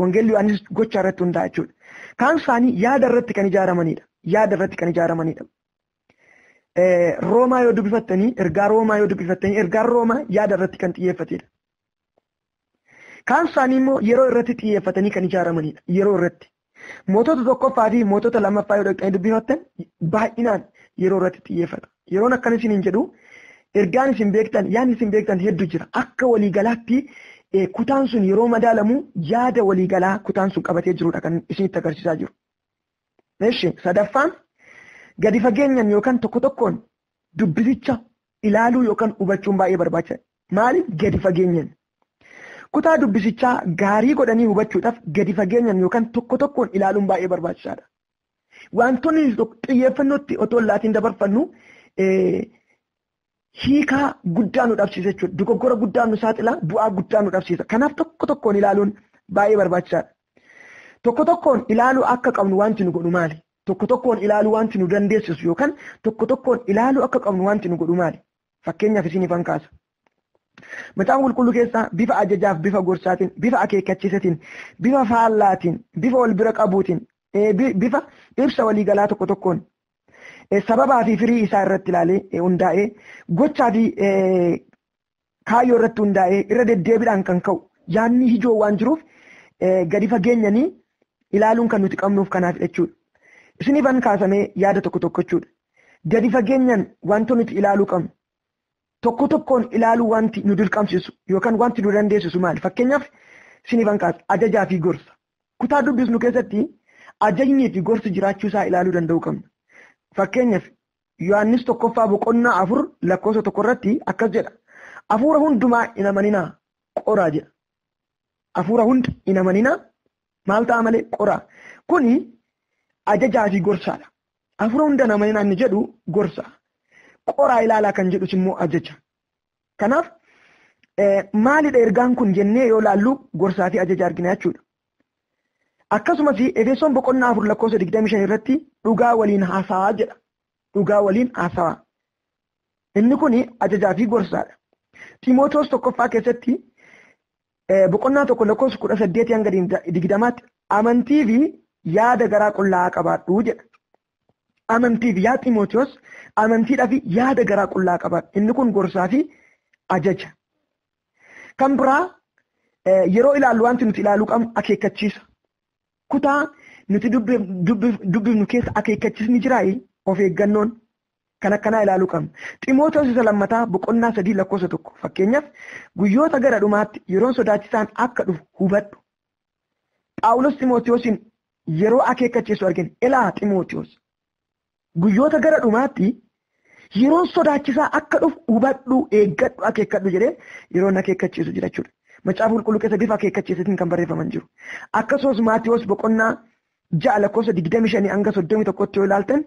wangeelli Yohaannis gochaa irratti hundaa'a jechuudha. Kaan isaanii yaada irratti kan ijaaramanidha. Yaada irratti kan ijaaramanidha. Roomaa yoo dubbifattanii ergaa Roomaa yaada irratti kan xiyyeeffatedha. Kaan isaanii immoo yeroo irratti xiyyeeffatanii kan ijaaramanidha. Yeroo irratti. Mootota tokkoffaa fi mootota lammaffaa yoo dhaqanii dubbifattan baay'inaan yeroo irratti xiyyeeffata. Yeroon akkana isin hin jedhu ergaan isin beektan yaadni isin beektan hedduu jira. Akka waliigalaatti kutaan sun yeroo madaalamu yaada waliigalaa kutaan sun qabatee jirudha kan isinitti agarsiisaa jiru. Sadaffaan gadi fageenyaan yookaan tokkoon dubbisicha ilaaluu yookaan hubachuun baay'ee barbaachisaadha. Maaliif gadi fageenyaan? Kutaa dubbisichaa gaarii godhanii hubachuudhaaf gadi fageenyaan yookaan tokkoon ilaaluun baay'ee barbaachisaadha. Wantoonni xiyyeeffannootti otoo laatiin dabarfannu hiikaa guddaa nu dhabsiisa jechuudha. Dogoggora guddaa nu saaxila, bu'aa guddaa nu dhabsiisa. Kanaaf tokkoon ilaaluun baay'ee barbaachisaadha. Tokkoon ilaaluu akka qabnu wanti nu godhu maali? Tokkoon ilaaluu wanti nu dandeessisu yookaan tokkoon ilaaluu akka qabnu wanti nu godhu maali? Fakkeenyaaf isiniifan kaasa. Macaafa qulqulluu keessaa bifa ajajaaf bifa gorsaatiin, bifa akeekkachiisatiin, bifa faallaatiin, bifa wal bira qabuutiin, bifa ibsa waliigalaa tokkoon sababaa fi firii isaa irratti ilaalee hundaa'ee gochaa fi kaayyoo irratti hundaa'ee irra deddeebiidhaan kan ka'u yaadni ijoo waan jiruuf gadi fageenyanii ilaaluun kan nuti qabnuuf kanaaf jechuudha. Isiniifan kaasamee yaada tokko jechuudha. Gadi fageenyaan wantoota nuti ilaaluu qabnu. Tokkoon ilaaluu wanti nu dirqamsiisu yookaan wanti nu dandeessisu maali? Fakkeenyaaf isiniifan kaasa ajajaa fi gorsa. Kutaa dubbisnu keessatti ajajnii fi gorsi jiraachuu isaa ilaaluu danda'uu qabna. Fakkeenyaaf Yohaannis 1 boqonnaa 4 lakkoofsa 1 irratti akkas jedha. Hafuura hundumaa hin amaninaa qoraa jedha. Hafuura hunda hin amaninaa maal ta'a malee qoraa. Kuni ajajaa fi gorsaadha. Hafuura hunda hin amaninaa inni jedhu gorsa. Qoraa ilaalaa kan jedhus immoo ajaja. Kanaaf maalidha ergaan kun jennee yoo laallu gorsaa fi ajaja argina jechuudha. Akkasumas Efesoon boqonnaa 4 lakkoofsa 25 irratti dhugaa waliin haasawaa jedha. Dhugaa waliin haasawaa. Inni kun ajajaa fi gorsaadha. Timooteos 1 keessatti boqonnaa 1 lakkoofsa 18 hanga 20tti amantii fi yaada garaa qullaa qabaadhu jedha. Amantii fi yaa Timooteos amantiidhaa fi yaada garaa qullaa qabaadhu. Inni kun gorsaa fi ajaja. Kan biraa yeroo ilaallu wanti nuti ilaaluu qabnu akeekkachiisa. Kutaa nuti dubbifnu keessa akeekkachiisni jiraa of eeggannoon kan akkanaa ilaaluu qabna. Ximootoos isa lammataa boqonnaa 3:1 fakkeenyaaf guyyoota gara dhumaatti yeroon sodaachisaan akka dhufu hubadhu. Phaawulos Ximootiyoosin yeroo akeekkachiisu argina. Ilaa Ximootiyoos guyyoota gara dhumaatti yeroon sodaachisaa akka dhufu hubadhu, eeggadhu, akeekkadhu jedhee yeroon akeekkachiisu jira jechuudha. Macaafa qulqulluu keessa bifa akeekkachiisatiin kan barreeffaman jiru. Akkasumas Maatiyoos boqonnaa 6:25-31 yoo ilaaltan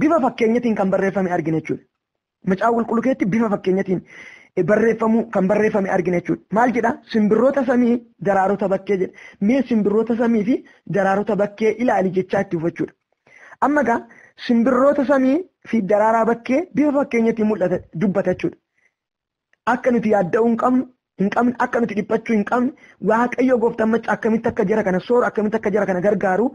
bifa fakkeenyatiin kan barreeffame argina jechuudha. Macaafa qulqulluu keessatti bifa fakkeenyatiin kan barreeffame argina jechuudha. Maal jedhaa? Simbirroota samii daraarota bakkee jedha. Mee simbirroota samii fi daraarota bakkee ilaali jechaa itti hubachuudha. Amma egaa simbirroota samii fi daraaraa bakkee bifa fakkeenyatiin dubbata jechuudha. Akka nuti yaadda'uu hin qabne, akka nuti dhiphachuu hin qabne, Waaqayyo gooftaan macca akkamitti akka jara kana sooru, akkamitti akka jara kana gargaaru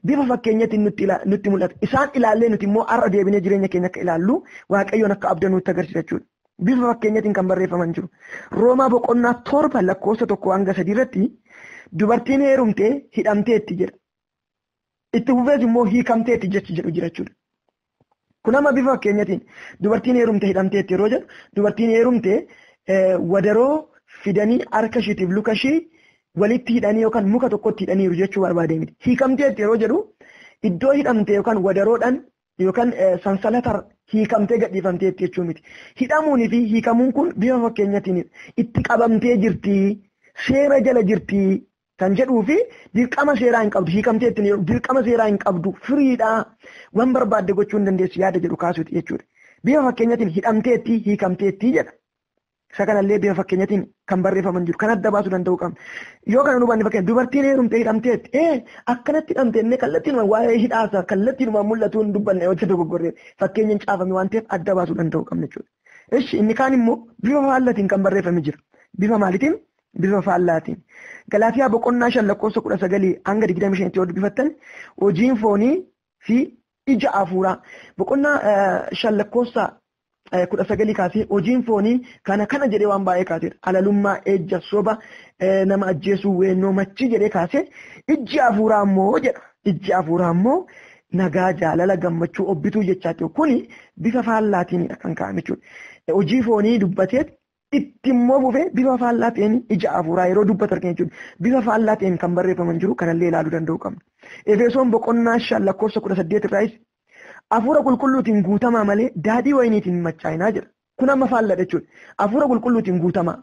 bifa fakkeenyatiin nutti mul'ata. Isaan ilaallee nuti immoo har'a deebinee jireenya keenya akka ilaallu Waaqayyoon akka abdannu nutti agarsiisa jechuudha. Bifa fakkeenyatiin kan barreeffaman jiru. Roomaa boqonnaa 7:1-3 irratti dubartiin heerumtee hidhamteetti jedha. Itti fufees immoo hiikamteetti jedhu jira jechuudha. Kun amma bifa fakkeenyatiin dubartiin heerumtee hidhamteetti yeroo jedhu dubartiin heerumtee wadaroo fidanii harka ishiitiif luka ishii walitti hidhanii yookaan muka tokkotti hidhaniiru jechuu barbaadee miti. Hiikamteetti yeroo jedhu iddoo hidhamtee yookaan wadaroodhaan yookaan sansalataan hiikamtee gadhiifamteetti jechuu miti. Hidhamuunii fi hiikamuun kun bifa fakkeenyatiin itti qabamtee jirti, seera jala jirti kan jedhuu fi dirqama seeraa hin qabdu. Hiikamteetti dirqama seeraa hin qabdu, firiidhaa, waan barbaadde gochuu hin dandeessu yaada jedhu kaasuuti jechuudha. Bifa fakkeenyatiin hidhamteetti, hiikamteetti jedha. Isa kanallee bifa fakkeenyatiin kan barreeffaman jiru. Kan adda baasuu danda'u qabna. Yoo kana nu hubanne fakkeenya dubartiin heerumtee hidhamteetti akkanatti hidhamtee kallattiinuma waa'ee hidhaasa kallattiinuma mul'atu hin dubbanne yoo ta'e dogoggorree fakkeenyaan caafame waan ta'eef adda baasuu danda'u qabna jechuudha. Ishi inni kaan immoo bifa faallaatiin kan barreeffame jira. Bifa maaliitiin? Bifa faallaatiin. Galaatiyaa boqonnaa 5:19-25 yoo dubbifattan hojiin foonii fi ija hafuuraa boqonnaa 5:19 kaasee hojiin foonii kana jedhee waan baay'ee kaaseera. Alalummaa, ejja, soba, nama ajjeesuu, weennoo, machii jedhee kaasee ijji hafuuraa immoo jedha. Ijji hafuuraa immoo nagaa, jaalala, gammachuu, obbituu jechaati. Kuni bifa faallaatiinidha kan kaa'ame jechuudha. Hojii foonii dubbatee itti immoo bufee bifa faallaatiin ija hafuuraa yeroo dubbatu argina jechuudha. Bifa faallaatiin kan barreeffaman jiru kanallee ilaaluu danda'u qabna. Efesoon boqonnaa 5:18 irraayis hafuura qulqulluutiin guutamaa malee daadhii wayiniitiin hin machaa'inaa jira. Kun amma faalladha jechuudha. Hafuura qulqulluutiin guutamaa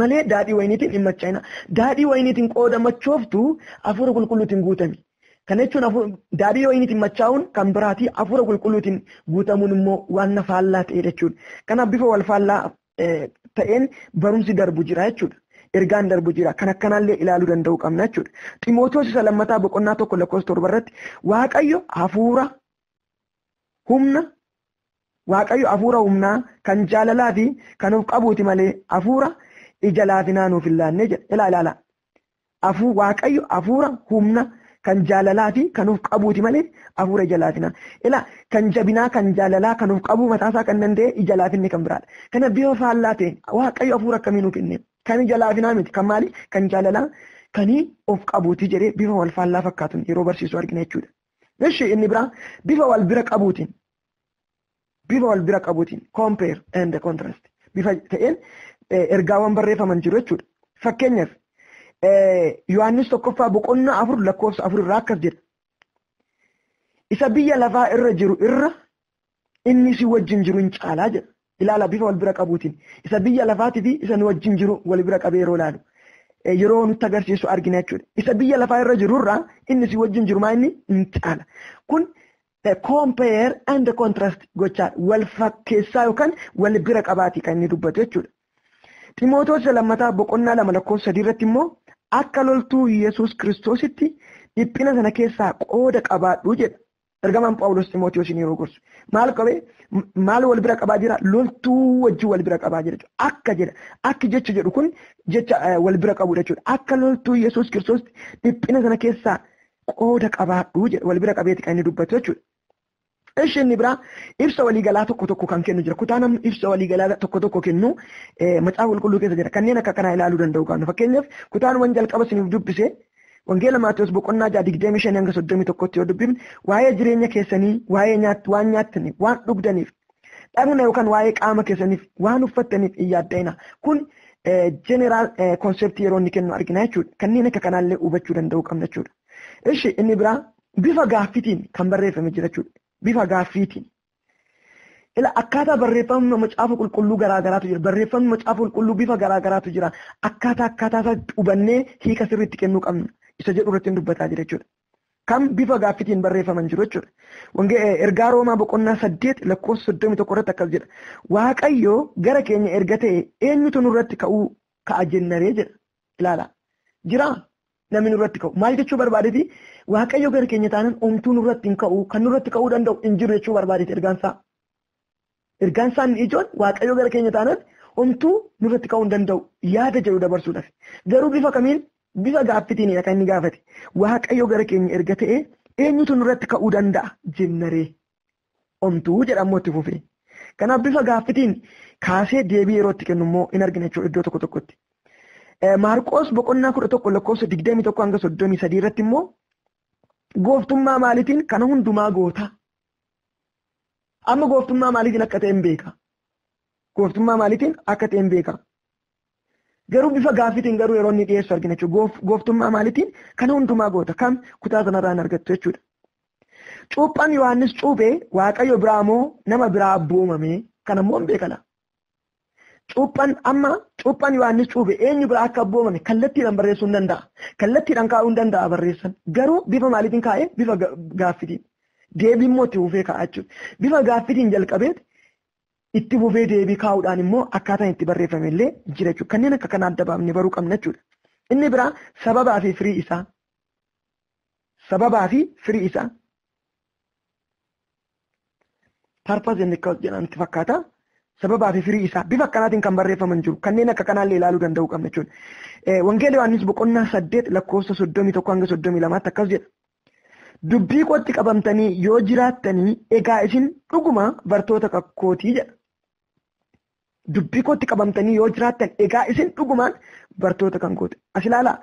malee daadhii wayiniitiin hin machaa'inaa. Daadhii wayiniitiin qooda machooftu hafuura qulqulluutiin guutami. Kana jechuun daadhii wayiniitiin machaa'uun kan biraatii hafuura qulqulluutiin guutamuun immoo waan faallaa ta'e jechuudha. Kanaaf bifa wal faallaa ta'een barumsi darbu jira jechuudha. Ergaan darbu jira. Kan akkanaallee ilaaluu danda'u qabna jechuudha. Ximootiyoos isa lammataa boqonnaa 1:7 irratti Waaqayyo hafuura humnaa kan jaalalaa fi kan of qabuuti malee hafuura ija laafinaa nuuf hin laanne jedha. Ilaala. Waaqayyo hafuura humna kan jaalalaa fi kan of qabuuti malee hafuura ija laafinaa. Kan jabinaa kan jaalalaa kan of qabuu mataasaa kan danda'e ija laafinni kan biraadha. Kana bifa faallaa ta'e Waaqayyo hafuura akkamii nuuf kenne? Kan ija laafinaa miti. Kan maali? Kan jaalalaa kan of qabuuti jedhee bifa wal faallaa fakkaatuun yeroo barsiisu argina jechuudha. Ishi inni biraa bifa wal bira qabuutiin. Bifa wal bira qabuutiin compare and contrast bifa ta'een ergaawwan barreeffaman jiru jechuudha. Fakkeenyaaf Yohaannis 1:4 irraa akkas jedha. Isa biyya lafaa irra jiru irra inni si wajjin jiru hin caalaa jedha. Ilaala bifa wal bira qabuutiin. Isa biyya lafaatii fi isa nu wajjin jiru wal bira qabee yeroo ilaalu. Yeroo nutti agarsiisu argina jechuudha. Isa biyya lafaa irra jiru irraa inni si wajjin jiru maa inni hin caala. Kun compare and contrast gochaa wal fakkeessaa yookaan wal bira qabaatii kan inni dubbatu jechuudha. Ximootiyoos lammataa boqonnaa 2:3 irratti immoo akka loltuu Yesuus Kiristoositti dhiphina sana keessaa qooda qabaadhu jedha. Ergamaan Phaawulos Ximootiyoosiin yeroo gorsu. Maal wal bira qabaa jira? Loltuu wajjin wal bira qabaa jira. Akka jedha. Akki jecha jedhu kun jecha wal bira qabudha jechuudha. Akka loltuu Yesuus Kiristoositti dhiphina sana keessaa qooda qabaadhu jedha. Wal bira qabeeti kan inni dubbatu jechuudha. Ishi inni biraa ibsa waliigalaa tokko kan kennu jira. Kutaan ibsa waliigalaa tokko kennu macaafa qulqulluu keessa jira. Kanneen akka kanaa ilaaluu danda'u qabna. Fakkeenyaaf kutaanuma jalqaba isiniif dubbise Wangeela Maatiyos boqonnaa 6:25-31 yoo dubbifne waa'ee jireenya keessanii, waa'ee waan nyaattaniif, waan dhugdaniif, dhagna yookaan waa'ee qaama keessaniif, waan uffattaniif hin yaadda'ina. Kun jeneraal konseptii yeroo inni kennu argina jechuudha. Kanneen akka kanaallee hubachuu danda'uu qabna jechuudha. Ishi inni biraa bifa gaaffiitiin kan barreeffame jira jechuudha. Bifa gaaffiitiin. Akkaataa barreeffamni macaafa qulqulluu garaagaraatu jira. Barreeffamni macaafa qulqulluu bifa garaagaraatu jira. Akkaataa hubannee hiika sirriitti kennuu qabna. Isa jedhu irratti dubbataa jira jechuudha. Kan bifa gaaffiitiin barreeffaman jiru jechuudha. Ergaa Roomaa boqonnaa 8:31 irratti akkas jedha. Waaqayyo gara keenya erga ta'e eenyutu nurratti ka'a jennaree jedha. Ilaala. Jira namni nurratti ka'u. Maal jechuu barbaadeeti? Waaqayyo gara keenya taanaan omtuu nurratti hin ka'u, kan nurratti ka'uu danda'u hin jiru jechuu barbaadeeti ergaansaa. Ergaansaan ijoon Waaqayyo gara keenya taanaan omtuu nurratti ka'uu hin danda'u yaada jedhu dabarsuudhaaf. Garuu bifa kamiin? Bifa gaaffiitiin kan inni gaafate. Waaqayyo gara keenya erga ta'e eenyutu nurratti ka'uu danda'a jennaree omtuu jedhamu itti fufee. Kanaaf bifa gaaffiitiin kaasee deebii yeroo itti kennu immoo hin argina jechuudha iddoo tokko tokkotti. Maarqoos boqonnaa 11:21-33 irratti immoo gooftummaa maaliitiin kana hundumaa goota. Amma gooftummaa maaliitiin akka ta'e hin beeka. Gooftummaa maaliitiin akka ta'e hin beeka. Garuu bifa gaaffiitiin garuu yeroo inni dhiyeessu argina jechuudha. Gooftummaa maaliitiin kana hundumaa goota. Kam kutaa sanarraa hin argattu jechuudha. Cuuphaan Yohaannis cuuphee Waaqayyo biraa moo nama biraa abboomame kana immoo hin beekala. Cuuphaan Yohaannis cuuphee eenyu biraa akka abboomame kallattiidhaan barreessuu hin danda'a. Kallattiidhaan kaa'uu hin danda'a barreessan. Garuu bifa maaliitiin kaa'ee? Bifa gaaffiitiin. Deebii immoo itti fufee kaa'a jechuudha. Bifa gaaffiitiin jalqabeet itti fufee deebii kaa'uudhaan immoo akkaataan itti barreeffame illee jira jechuudha. Kanneen akka kana adda baafnee baruu qabna jechuudha. Inni biraa sababaa fi firii isaa. Sababaa fi firii isaa. Purpose and cause jedhamti fakkaata. Sababaa fi firii isaa bifa akkanaatiin kan barreeffaman jiru. Kanneen akka kanaallee ilaaluu danda'uu qabna jechuudha. Wangeela Yohaannis boqonnaa 8:31-32 akkas jedha. Dubbii kootti qabamtanii yoo jiraattanii egaa isin dhuguma bartoota kootii jedha. Dubbii kootti qabamtanii yoo jiraattan egaa isin dhugumaan bartoota kan kooti. As ilaalaa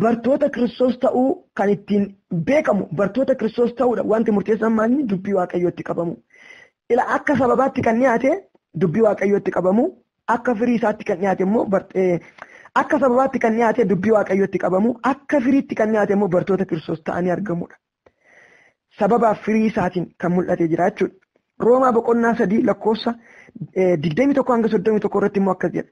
bartoota Kiristoos ta'uu kan ittiin beekamu bartoota Kiristoos ta'uudha. Wanti murteessaan maalini dubbii Waaqayyootti qabamu. Akka sababaatti kan dhiyaate dubbii Waaqayyootti qabamu. Akka firii isaatti kan dhiyaate immoo akka sababaatti kan dhiyaate dubbii Waaqayyootti qabamu. Akka firiitti kan dhiyaate immoo bartoota Kiristoos ta'anii argamudha. Sababaaf firii isaatiin kan mul'ate jira jechuudha. Roomaa boqonnaa 3:21-31 irratti immoo akkas jedha.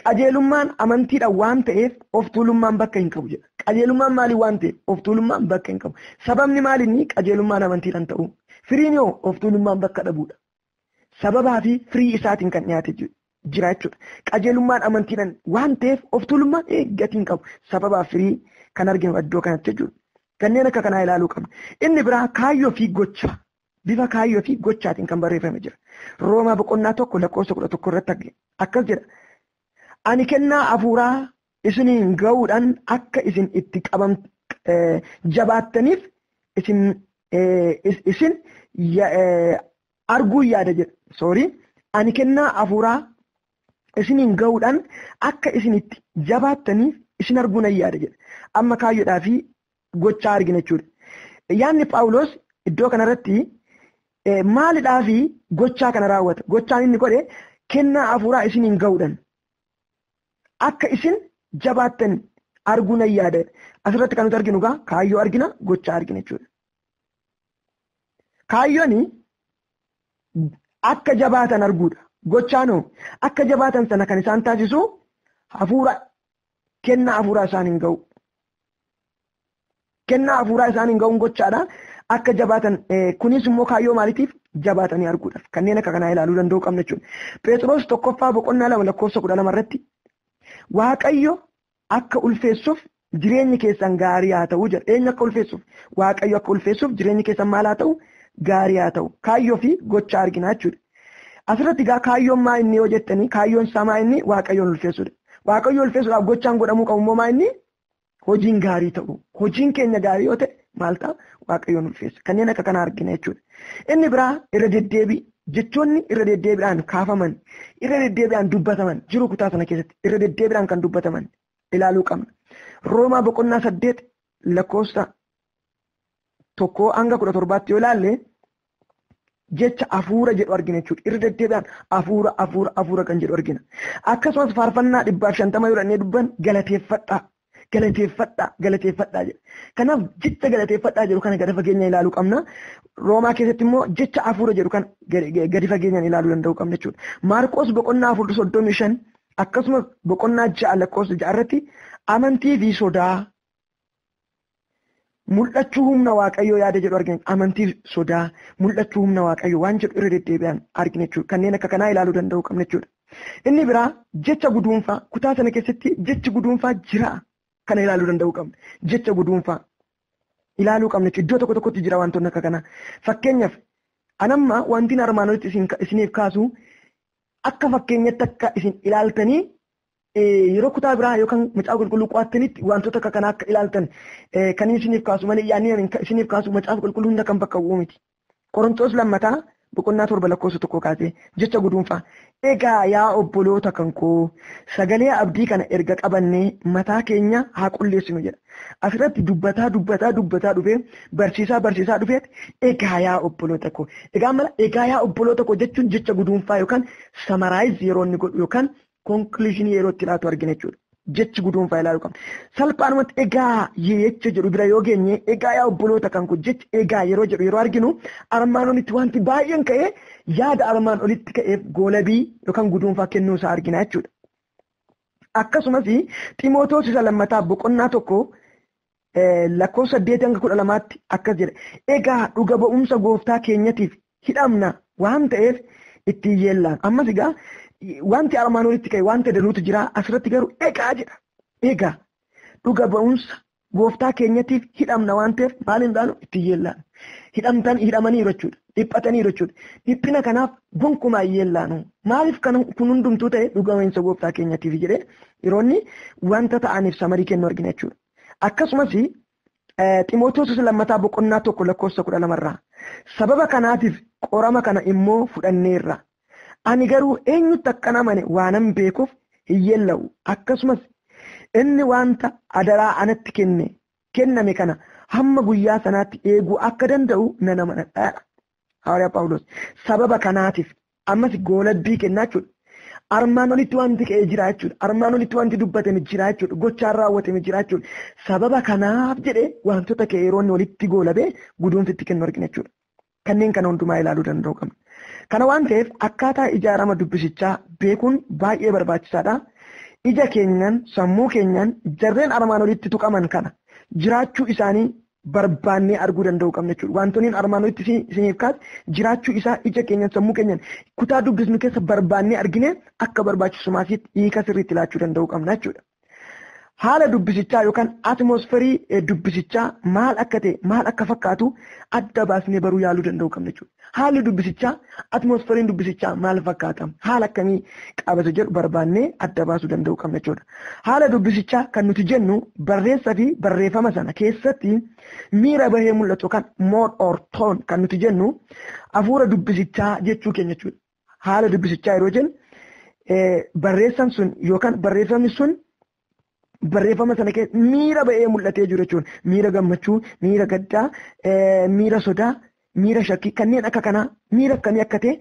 Qajeelummaan amantiidhaan waan ta'eef of tuulummaan bakka hin qabu jedha. Qajeelummaan maaliin waan ta'eef of tuulummaan bakka hin qabu. Sababni maalinni qajeelummaan amantiidhaan ta'u. Firiin yoo of tuulummaan bakka dhabuudha. Sababaa fi firii isaatiin kan dhiyaate jira jechuudha. Qajeelummaan amantiidhaan waan ta'eef of tuulummaan gatii hin qabu. Sababaa firii kan arginu iddoo kanatti jechuudha. Kanneen akka kanaa ilaaluu qabna. Inni biraa kaayyoo fi gocha. Bifa kaayyoo fi gochaatiin kan barreeffame jira. Roomaa boqonnaa 1:11 irratti akkas jedha. Ani kennaa hafuuraa isiniin ga'uudhaan akka isin itti jabaattaniif isin arguu yaada jedha. Ani kennaa hafuuraa isiniin ga'uudhaan akka isin itti jabaattaniif isin arguu nan yaada jedha. Amma kaayyoodhaa fi gochaa argina jechuudha. Yaanni Phaawulos iddoo kanarratti maalidhaa fi gochaa kana raawwata. Gochaan inni godhe kennaa hafuuraa isiniin ga'uudhaan akka isin jabaattan arguu nan yaada. Asirratti kan nuti arginu egaa kaayyoo argina, gochaa argina jechuudha. Kaayyoon akka jabaatan arguudha. Gochaanoo akka jabaatan sana kan isaan taasisu hafuura kennaa hafuuraa isaaniin ga'u. Kennaa hafuuraa isaaniin ga'uun gochaadha. Akka jabaatan kunis immoo kaayyoo maaliitiif jabaatanii arguudhaaf kanneen akka kanaa ilaaluu danda'uu qabna jechuudha. Phexros 1:2 irratti Waaqayyo akka ulfeessuuf jireenyi keessan gaarii haa ta'u jedha. Eenyu akka ulfeessuuf? Waaqayyo akka ulfeessuuf jireenyi keessan maal haa ta'u? Gaarii haa ta'u. Kaayyoo fi gochaa argina jechuudha. Asirratti egaa kaayyoon maa inni yoo jettanii kaayyoon isaa maa inni Waaqayyoon ulfeessuudha. Waaqayyoon ulfeessuudhaaf gochaan godhamuu qabu immoo maa inni hojiin gaarii ta'u. Hojiin keenya gaarii yoo ta'e maal ta'a? Waaqayyoon ulfeessa. Kanneen akka kanaa argina jechuudha. Inni biraa irra deddeebii jechoonni irra deddeebiidhaan kaafaman, irra deddeebiidhaan dubbataman jiru kutaa sana keessatti irra deddeebiidhaan kan dubbataman ilaaluu qabna. Roomaa boqonnaa 8 lakkoofsa 1 hanga 17 yoo ilaalle jecha hafuura jedhu argina jechuudha. Irra deddeebi'aan hafuura kan jedhu argina. Akkasumas faarfannaa 150 yoo dhannee dubban galateeffadhaa jedha. Kanaaf jecha galateeffadhaa jedhu kana gadi fageenya ilaaluu qabna. Roomaa keessatti immoo jecha hafuura jedhu kan gadi fageenyaan ilaaluu danda'uu qabna jechuudha. Maarqos boqonnaa 4:35 akkasumas boqonnaa 6 lakkoofsa 6 irratti amantii fi sodaa mul'achuu humna waaqayyoo yaada jedhu argina. Amantii sodaa mul'achuu humna waaqayyoo waan jedhu irra deddeebi'an argina jechuudha. Kanneen akka kanaa ilaaluu danda'uu qabna jechuudha. Inni biraa jecha guduunfaa kutaa sana keessatti jechi guduunfaa jira kana ilaaluu danda'uu qabna. Jecha guduunfaa ilaaluu qabna jechuudha. Iddoo tokko tokkotti jira wantoonni akka kanaa. Fakkeenyaaf anamma wanti armaan olitti isiniif kaasu akka fakkeenyatti akka isin ilaaltanii yeroo kutaa biraa yookaan macaafa qulqulluu qo'attanitti wantoota akka kanaa akka ilaaltan kan isiniif kaasu malee yaadni isiniif kaasu macaafa qulqulluu hunda kan bakka bu'u miti. Qorontoos lammataa boqonnaa 7 lakkoofsa 1 kaasee jecha guduunfaa. Egaa yaa obboloota kan koo sagalee abdii kana erga qabannee mataa keenya haa qulleessinu jedha. Asirratti dubbataa dhufee barsiisaa dhufeet egaa yaa obboloota koo. Egaa yaa obboloota koo jechuun jecha guduunfaa yookaan samaraayiz yeroo inni godhu yookaan konkluuzinii yeroo itti laatu argina jechuudha. Jechi guduunfaa ilaaluu qabna. Salphaanumatti egaa jecha jedhu bira yoo geenye egaa yaa obboloota kan koo jecha egaa yeroo jedhu yeroo arginu armaan olitti wanti baay'een ka'ee yaada armaan olitti ka'eef goolabii yookaan guduunfaa kennuu isaa argina jechuudha. Akkasumas Ximootoos isa lammataa boqonnaa 1 lakkoofsa 8 hanga 12tti akkas jedha. Egaa dhuga ba'umsa gooftaa keenyatiif hidhamna waan ta'eef ittiin yeellaan. Ammas egaa wanti armaan olitti ka'e wanta danuutu jira asirratti garuu egaa jedha. Egaa dhuga ba'umsa gooftaa keenyatiif hidhamna waan ta'eef maaliin dhaalu ittiin yeellaan. Hidhamaniiru jechuudha. Dhiphataniiru jechuudha. Dhiphina kanaaf gonkumaa yeellaanu. Maaliif kun hundumtuu ta'e dhuga ba'umsa gooftaa keenyatiif jedhee yeroo inni wanta ta'aniif samarii kennu argina jechuudha. Akkasumas Ximootoos lammataa boqonnaa 1 lakkoofsa 12 irraa sababa kanaatiif qorama kana immoo fudhanneerra. Ani garuu eenyutti akkan amane waanan beekuuf hin yeella'u. Akkasumas inni wanta adaraa anatti kenname kana hamma guyyaa sanaatti eeguu akka danda'u nan amanadha. Hawaariyaa Phaawulos sababa kanaatiif ammas goolabbii kennaa jechuudha. Armaan olitti wanti ka'ee jira jechuudha. Armaan olitti wanti dubbatame jira jechuudha. Gochaan raawwatame jira jechuudha. Sababa kanaaf jedhee wantoota ka'e yeroo inni walitti goolabee guduunfitti kennu argina jechuudha. Kanneen kana hundumaa ilaaluu danda'u qabna. Kana waan ta'eef akkaataa ijaarama dubbisichaa beekuun baay'ee barbaachisaadha. Ija keenyaan sammuu keenyaan jarreen armaan olitti tuqaman kana jiraachuu isaanii barbaannee arguu danda'u qabna jechuudha. Wantoonni armaan olitti isiniif kaas jiraachuu isaa ija keenyaan sammuu keenyaan kutaa dubbisnu keessa barbaannee argine akka barbaachisumaasitti hiika sirriitti laachuu danda'u qabna jechuudha. Haala dubbisichaa yookaan atmosferii dubbisichaa maal akka ta'e maal akka fakkaatu adda baasnee baruu yaaluu danda'u qabna jechuudha. Haalli dubbisichaa atmosferiin dubbisichaa maal fakkaata haala akkamii qabata jedhu barbaannee adda baasuu danda'u qabna jechuudha. Haala dubbisichaa kan nuti jennu barreessaa fi barreeffama sana keessatti miira bahee mul'atu yookaan mood or toon kan nuti jennu hafuura dubbisichaa jechuu keenya jechuudha. Haala dubbisichaa yeroo jennu barreessaan sun yookaan barreeffamni sun barreeffama sana keessa miira bahee mul'atee jiru jechuudha. Miira gammachuu, miira gaddaa, miira sodaa, miira shakkii kanneen akka kanaa miira akkamii akka ta'e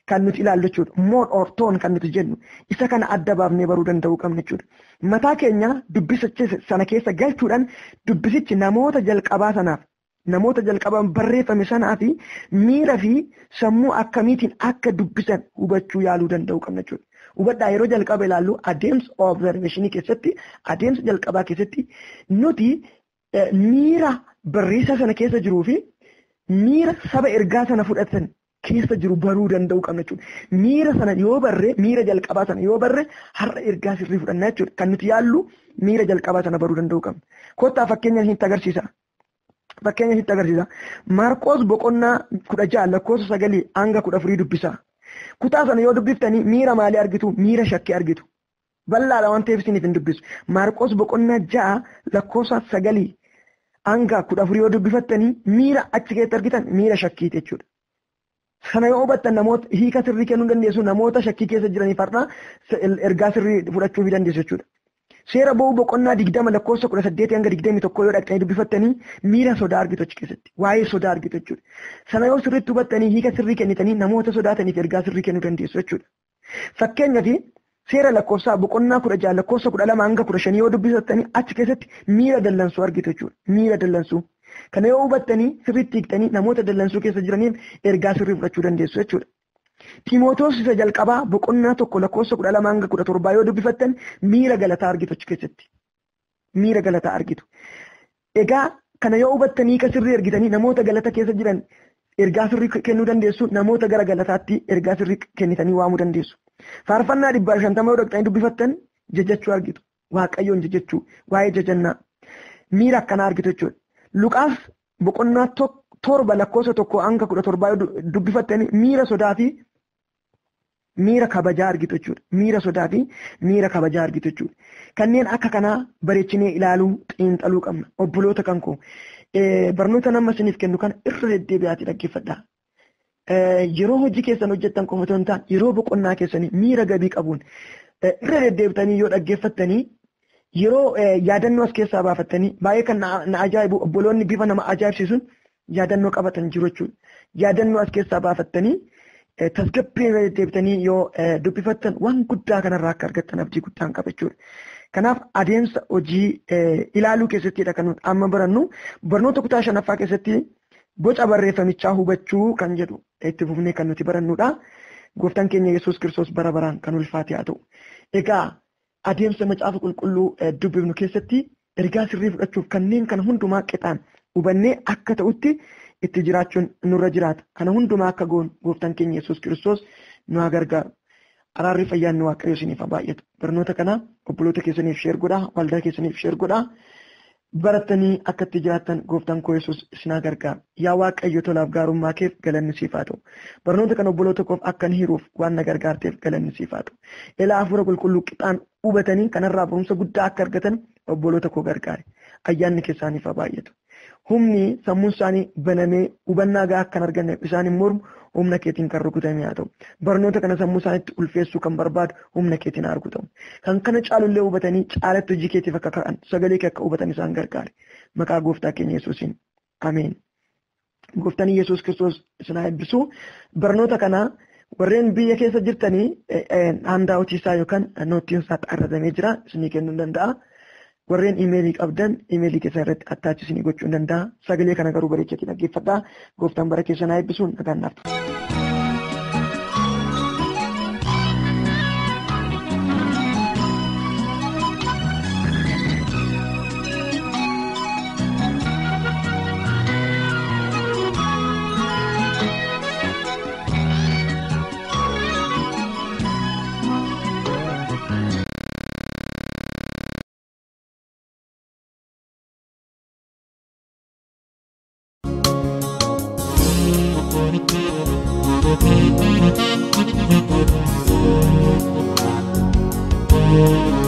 kan nuti ilaallu jechuudha. Mood or toon kan nuti jennu isa kana adda baafnee baruu danda'uu qabna jechuudha. Mataa keenya dubbisicha sana keessa galchuudhaan dubbisichi namoota jalqabaan barreeffame sanaa fi miira fi sammuu akkamiitiin akka dubbisan hubachuu yaaluu danda'uu qabna jechuudha. Hubadhaa yeroo jalqaba ilaallu adeemsa observeeshinii keessatti adeemsa jalqabaa keessatti nuti miira barreessaa sana keessa jiruu fi miira saba ergaa sana fudhatan keessa jiru baruu danda'uu qabna jechuudha. Miira sana yoo barre miira jalqabaa sana yoo barre har'a ergaa sirrii fudhannaa jechuudha. Kan nuti yaallu miira jalqabaa sana baruu danda'uu qabna. Kottaa fakkeenya isinitti agarsiisa. Maarqos boqonnaa 16 lakkoofsa 9 hanga 14 dubbisa. Kutaa sana yoo dubbiftanii miira maalii argitu? Miira shakkii argitu. Bal'aadha waan ta'eef isiniif hin dubbisu. Maarqos boqonnaa 6 lakkoofsa 9 hanga 14 yoo dubbifattanii miira achi keessatti argitan miira shakkiiti jechuudha. Sana yoo hubattan namoota hiika sirrii kennuu dandeessu namoota shakkii keessa jiraniif har'a ergaa sirrii fudhachuu dandeessu jechuudha. Seera ba'uu boqonnaa 20 lakkoofsa 18 hanga 21 yoo dhaqxanii dubbifattanii miira sodaa argitu achi keessatti. Waa'ee sodaa argitu jechuudha. Sana yoo sirriitti hubattanii hiika sirrii kennitanii namoota sodaataniif ergaa sirrii kennuu dandeessu jechuudha. Fakkeenyaaf seera lakkoofsaa boqonnaa 16 lakkoofsa 12 hanga 15 yoo dubbifattanii achi keessatti miira dallansuu argitu jechuudha. Miira dallansuu. Kana yoo hubattanii sirriitti hiiktanii namoota dallansuu keessa jiraniif ergaa sirrii fudhachuu dandeessu jechuudha. Timootoos isa jalqabaa boqonnaa 1 lakkoofsa 12 hanga 17 yoo dubbifattan miira galataa argitu achi keessatti. Miira galataa argitu. Egaa kana yoo hubattanii hiika sirrii argitanii namoota galata keessa jiran ergaa sirrii kennuu dandeessu, namoota gara galataatti ergaa sirrii kennitanii waamuu dandeessu. Faarfannaa 150 yoo dhaqxanii dubbifattan jajachuu argitu. Waaqayyoon jajachuu, waa'ee jajannaa. Miira akkanaa argitu jechuudha. Luqaas boqonnaa 7 lakkoofsa 1 hanga 17 yoo dubbifattanii miira sodaa fi miira kabajaa argitu jechuudha. Miira sodaa fi miira kabajaa argitu jechuudha. Kanneen akka kanaa bareechinee ilaaluu, xiinxaluu qabna. Obboloota kan koo barnoota nama isiniif kennu kana irra deddeebi'aatii dhaggeeffadhaa. Yeroo hojii keessan hojjettan qofa otoo hin taane yeroo boqonnaa keessanii miira gabii qabuun irra deddeebitanii yoo dhaggeeffattanii yeroo yaadannoo as keessaa baafattanii baay'ee kan na ajaa'ibu obboloonni bifa nama ajaa'ibsiisuun yaadannoo qabatan jiru jechuudha. Yaadannoo as keessaa baafattanii tasgabbii irra deddeebitanii yoo dubbifattan waan guddaa kanarraa akka argattan abdii guddaan qaba jechuudha. Kanaaf adeemsa hojii ilaaluu keessattidha kan amma barannu barnoota kutaa 5ffaa keessatti boca barreeffamichaa hubachuu kan jedhu itti fufnee kan nuti barannudha. Gooftaan keenya Yesuus Kiristoos bara baraan kan ulfaate haa ta'u. Egaa adeemsa macaafa qulqulluu dubbifnu keessatti ergaa sirrii fudhachuuf kanneen kana hundumaa qixaan hubannee akka ta'utti itti jiraachuun nurra jiraata. Kana hundumaa akka goonu gooftaan keenya Yesuus Kiristoos nu haa gargaaru. Araarri fayyaanni waaqayyo isiniif haa baay'atu. Barnoota kana obboloota keessaniif sheer godhaa, waldaa keessaniif sheer godhaa. Barattanii akka itti jiraattan gooftaan koo Yesuus isin haa gargaaru. Yaa waaqayyo tolaaf gaarummaa keef galanni siif haa ta'u. Barnoota kana obboloota koof akka hiruuf waan na gargaarteef galanni siif haa ta'u. Ilaa hafuura qulqulluu qixaan hubatanii kanarraa barumsa guddaa akka argatan obboloota koo gargaare. Ayyaanni keessaaniif haa baay'atu. Humni sammuun isaanii banamee hubannaa gahaa akka arganneef isaan hin mormu humna keetiin kan rukutame haa ta'u. Barnoota kana sammuu isaaniitti ulfeessuu kan barbaadu humna keetiin haa rukutamu. Kan kana caalullee hubatanii caalatti hojii keetiif akka ka'an sagalee kee akka hubatan isaan gargaare. Maqaa gooftaa keenya Yesuusiin. Ameen. Gooftaan Yesuus Kiristoos isin haa eebbisu. Barnoota kana warreen biyya keessa jirtanii handaa hojiisaa yookaan noottiin isaa xaarratamee jira isinii kennuu danda'a. Warreen imeelii qabdan imeelii keessan irratti attaachi isinii gochuu danda'a. Sagalee kana garuu bareechatii dhaggeeffadhaa. Gooftaan bara keessan haa eebbisuun nagaan naaf ta'u.
Thank you.